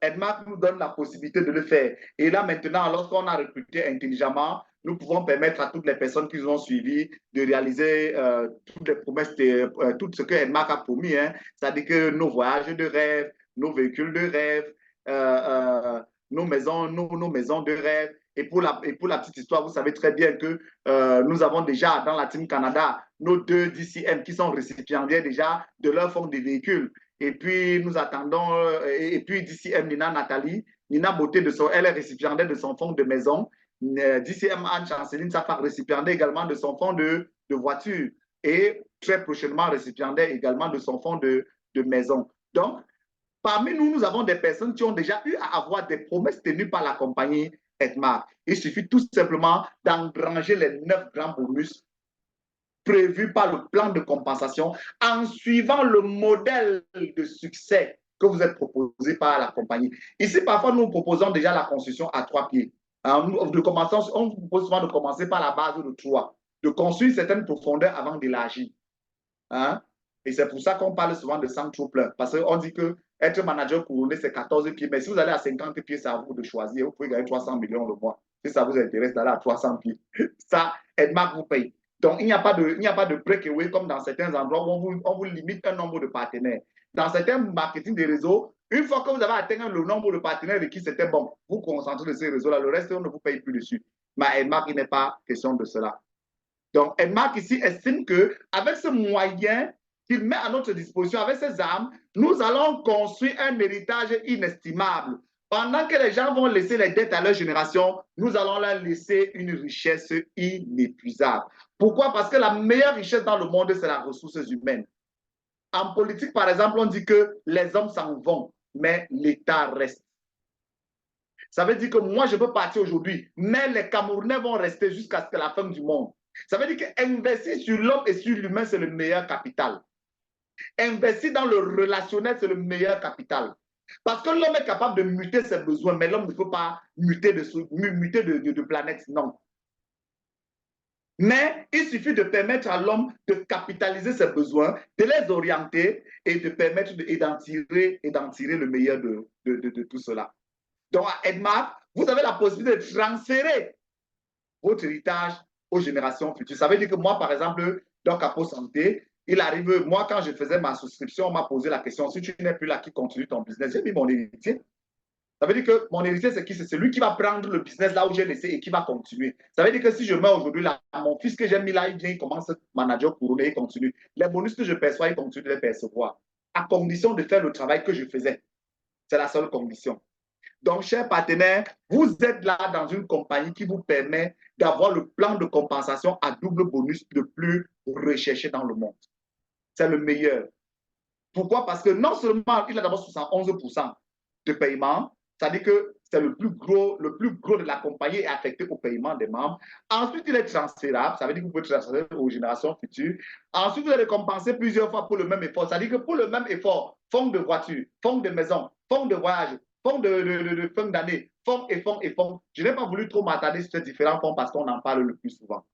Edmark nous donne la possibilité de le faire. Et là, maintenant, lorsqu'on a recruté intelligemment, nous pouvons permettre à toutes les personnes qui nous ont suivis de réaliser toutes les promesses, tout ce que Edmark a promis. Hein. C'est-à-dire que nos voyages de rêve, nos véhicules de rêve, nos maisons de rêve. Et pour la petite histoire, vous savez très bien que nous avons déjà dans la Team Canada nos 2 DCM qui sont récipiendaires déjà de leur fonds de véhicules. Et puis, nous attendons, et puis DCM Nina Nathalie, Nina Beauté, elle est récipiendaire de son fonds de maison. DCM Anne Chanceline Safar, récipiendaire également de son fonds de voiture. Et très prochainement, récipiendaire également de son fonds de maison. Donc, Parmi nous, nous avons des personnes qui ont déjà eu à avoir des promesses tenues par la compagnie Edmark. Il suffit tout simplement d'engranger les 9 grands bonus prévus par le plan de compensation en suivant le modèle de succès que vous êtes proposé par la compagnie. Ici, parfois, nous proposons déjà la construction à 3 pieds. On vous propose souvent de commencer par la base de 3, de construire certaines profondeurs avant d'élargir. Hein? Et c'est pour ça qu'on parle souvent de sang trop plein. Parce qu'on dit que être manager couronné, c'est 14 pieds. Mais si vous allez à 50 pieds, c'est à vous de choisir. Vous pouvez gagner 300 millions le mois. Si ça vous intéresse d'aller à 300 pieds. Ça, Edmark vous paye. Donc, il n'y a pas de breakaway comme dans certains endroits où on vous limite un nombre de partenaires. Dans certains marketing des réseaux, une fois que vous avez atteint le nombre de partenaires requis, c'était bon. Vous concentrez sur ces réseaux-là. Le reste, on ne vous paye plus dessus. Mais Edmark, il n'est pas question de cela. Donc, Edmark ici estime qu'avec ce moyen qu'il met à notre disposition, avec ces armes, nous allons construire un héritage inestimable. Pendant que les gens vont laisser les dettes à leur génération, nous allons leur laisser une richesse inépuisable. Pourquoi? Parce que la meilleure richesse dans le monde, c'est la ressource humaine. En politique, par exemple, on dit que les hommes s'en vont, mais l'État reste. Ça veut dire que moi, je peux partir aujourd'hui, mais les Camerounais vont rester jusqu'à la fin du monde. Ça veut dire qu'investir sur l'homme et sur l'humain, c'est le meilleur capital. Investir dans le relationnel, c'est le meilleur capital. Parce que l'homme est capable de muter ses besoins, mais l'homme ne peut pas muter de planète, non. Mais il suffit de permettre à l'homme de capitaliser ses besoins, de les orienter et de permettre d'en tirer le meilleur de tout cela. Donc, à Edmark, vous avez la possibilité de transférer votre héritage aux générations futures. Ça veut dire que moi, par exemple, dans Capot Santé, il arrive, moi, quand je faisais ma souscription, on m'a posé la question, si tu n'es plus là, qui continue ton business? J'ai mis mon héritier. Ça veut dire que mon héritier, c'est qui? C'est celui qui va prendre le business là où j'ai laissé et qui va continuer. Ça veut dire que si je meurs aujourd'hui, là, mon fils que j'ai mis là, il vient, il commence manager couronné, il continue. Les bonus que je perçois, il continue de les percevoir. À condition de faire le travail que je faisais. C'est la seule condition. Donc, chers partenaires, vous êtes là dans une compagnie qui vous permet d'avoir le plan de compensation à double bonus le plus recherché dans le monde. C'est le meilleur. Pourquoi? Parce que non seulement il a d'abord 71% de paiement, c'est-à-dire que c'est le plus gros de la compagnie est affecté au paiement des membres. Ensuite, il est transférable, ça veut dire que vous pouvez transférer aux générations futures. Ensuite, vous allez compenser plusieurs fois pour le même effort. C'est-à-dire que pour le même effort, fonds de voiture, fonds de maison, fonds de voyage, fonds de fin d'année, fonds et fonds et fonds. Je n'ai pas voulu trop m'attarder sur ces différents fonds parce qu'on en parle le plus souvent.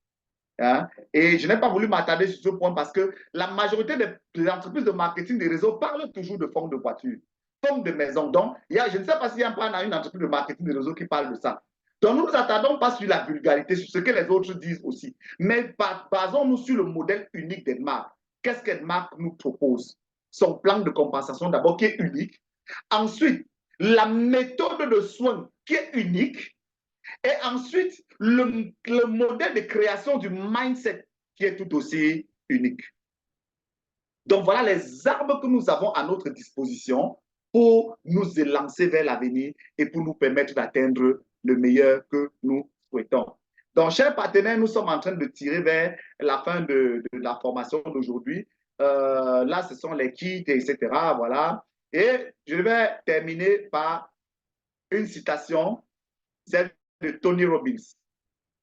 Hein? Et je n'ai pas voulu m'attarder sur ce point parce que la majorité des entreprises de marketing des réseaux parlent toujours de fonds de voiture, fonds de maison. Donc, je ne sais pas s'il y a une entreprise de marketing des réseaux qui parle de ça. Donc, nous ne nous attardons pas sur la vulgarité, sur ce que les autres disent aussi. Mais basons-nous sur le modèle unique d'Edmark. Qu'est-ce qu'Edmark nous propose? Son plan de compensation d'abord qui est unique. Ensuite, la méthode de soins qui est unique. Et ensuite, le modèle de création du mindset qui est tout aussi unique. Donc, voilà les armes que nous avons à notre disposition pour nous élancer vers l'avenir et pour nous permettre d'atteindre le meilleur que nous souhaitons. Donc, chers partenaires, nous sommes en train de tirer vers la fin de la formation d'aujourd'hui. Là, ce sont les kits, etc. Voilà. Et je vais terminer par une citation, celle de Tony Robbins,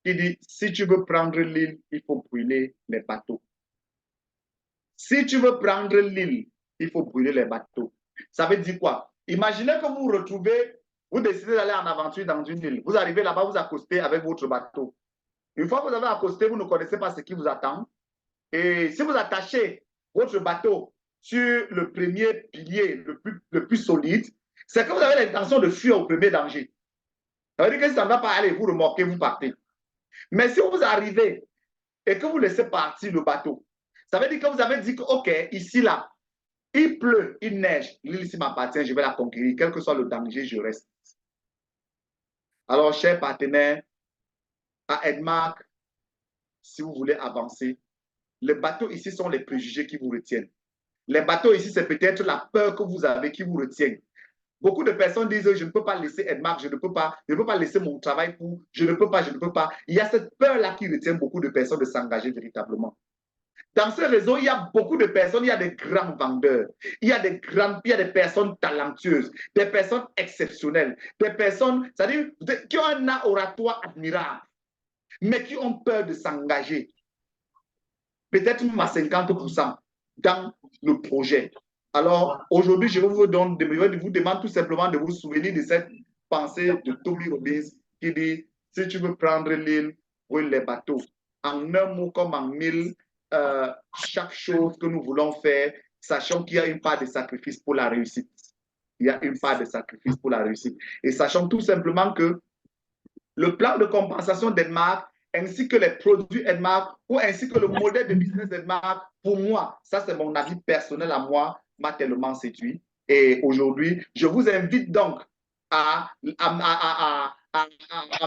qui dit « Si tu veux prendre l'île, il faut brûler les bateaux. » Si tu veux prendre l'île, il faut brûler les bateaux. Ça veut dire quoi? Imaginez que vous vous retrouvez, vous décidez d'aller en aventure dans une île. Vous arrivez là-bas, vous accostez avec votre bateau. Une fois que vous avez accosté, vous ne connaissez pas ce qui vous attend. Et si vous attachez votre bateau sur le premier pilier le plus solide, c'est que vous avez l'intention de fuir au premier danger. Ça veut dire que si ça ne va pas aller, vous remorquez, vous partez. Mais si vous arrivez et que vous laissez partir le bateau, ça veut dire que vous avez dit que, OK, ici, là, il pleut, il neige, l'île ici m'appartient, je vais la conquérir, quel que soit le danger, je reste. Alors, chers partenaires, à Edmark, si vous voulez avancer, les bateaux ici sont les préjugés qui vous retiennent. Les bateaux ici, c'est peut-être la peur que vous avez qui vous retient. Beaucoup de personnes disent, je ne peux pas laisser Edmark, je ne peux pas laisser mon travail je ne peux pas. Il y a cette peur-là qui retient beaucoup de personnes de s'engager véritablement. Dans ce réseau, il y a beaucoup de personnes, il y a des grands vendeurs, il y a des personnes talentueuses, des personnes exceptionnelles, des personnes, c'est-à-dire qui ont un oratoire admirable, mais qui ont peur de s'engager. Peut-être même à 50% dans le projet. Alors, aujourd'hui, je vous demande tout simplement de vous souvenir de cette pensée de Tony Robbins qui dit, si tu veux prendre l'île, brûle les bateaux. En un mot comme en mille, chaque chose que nous voulons faire, sachant qu'il y a une part de sacrifice pour la réussite. Il y a une part de sacrifice pour la réussite. Et sachant tout simplement que le plan de compensation d'Edmark, ainsi que les produits Edmark, ou ainsi que le modèle de business d'Edmark, pour moi, ça c'est mon avis personnel à moi, m'a tellement séduit. Et aujourd'hui, je vous invite donc à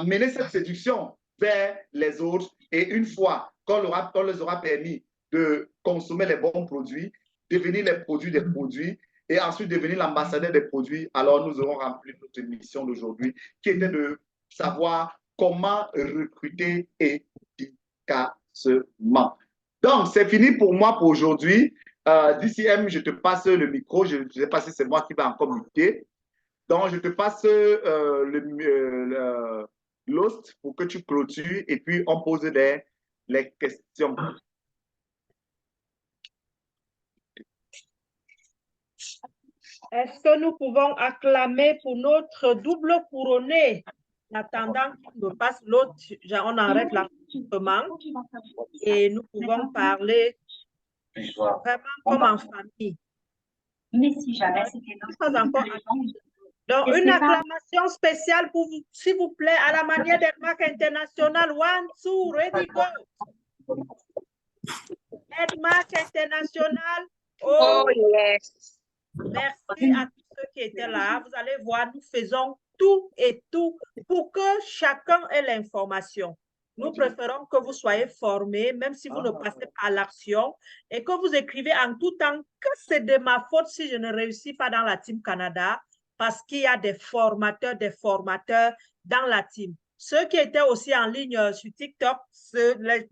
mener cette séduction vers les autres. Et une fois qu'on les aura permis de consommer les bons produits, devenir les produits des produits, et ensuite devenir l'ambassadeur des produits, alors nous aurons rempli notre mission d'aujourd'hui, qui était de savoir comment recruter efficacement. Donc, c'est fini pour moi pour aujourd'hui. DCM, je te passe le micro. Je ne sais pas si c'est moi qui vais en communiquer. Donc, je te passe l'host pour que tu clôtures et puis on pose les questions. Est-ce que nous pouvons acclamer pour notre double couronné? En attendant qu'on me passe l'autre, on arrête l'enregistrement et nous pouvons parler vraiment comme en famille. Mais si jamais c'était pas encore. Donc, une acclamation spéciale pour vous, s'il vous plaît, à la manière d'Edmark International. 1, 2, ready, go. Edmark International. Oh, yes. Merci à tous ceux qui étaient là. Vous allez voir, nous faisons tout et tout pour que chacun ait l'information. Nous préférons que vous soyez formés, même si vous ne passez pas à l'action, et que vous écrivez en tout temps que c'est de ma faute si je ne réussis pas dans la Team Canada, parce qu'il y a des formateurs dans la team. Ceux qui étaient aussi en ligne sur TikTok,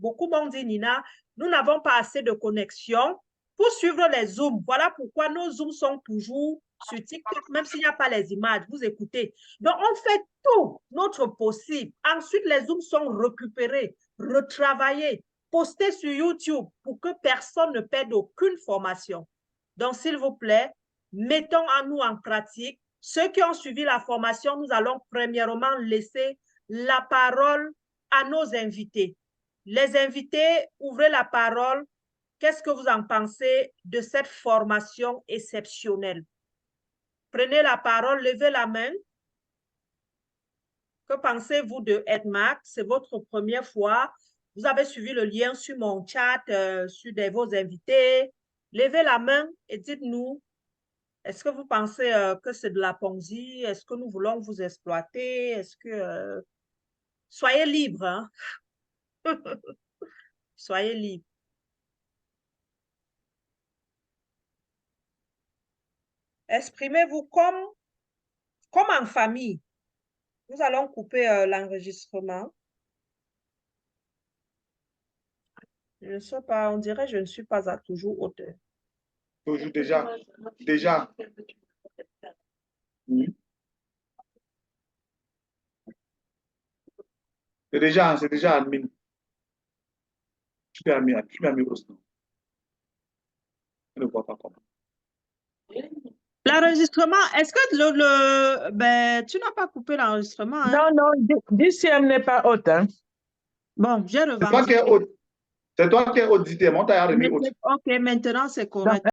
beaucoup m'ont dit, Nina, nous n'avons pas assez de connexion pour suivre les Zooms. Voilà pourquoi nos Zooms sont toujours sur TikTok, même s'il n'y a pas les images, vous écoutez. Donc, on fait tout notre possible. Ensuite, les Zooms sont récupérés, retravaillés, postés sur YouTube pour que personne ne perde aucune formation. Donc, s'il vous plaît, mettons en nous en pratique. Ceux qui ont suivi la formation, nous allons premièrement laisser la parole à nos invités. Les invités, ouvrez la parole. Qu'est-ce que vous en pensez de cette formation exceptionnelle? Prenez la parole, levez la main. Que pensez-vous de Edmark? C'est votre première fois. Vous avez suivi le lien sur mon chat, sur vos invités. Levez la main et dites-nous, est-ce que vous pensez que c'est de la Ponzi? Est-ce que nous voulons vous exploiter? Est-ce que... Soyez libres, hein? Soyez libres. Exprimez-vous comme en famille. Nous allons couper l'enregistrement. Je ne sais pas, on dirait que je ne suis pas à toujours hauteur. Toujours déjà. C'est déjà admin. Tu peux admin aussi. Je ne vois pas comment. L'enregistrement, est-ce que ben, tu n'as pas coupé l'enregistrement? Hein? Non, DCM n'est pas haute. Hein? Bon, j'ai revendu. C'est toi qui es audité. Ok, maintenant c'est correct.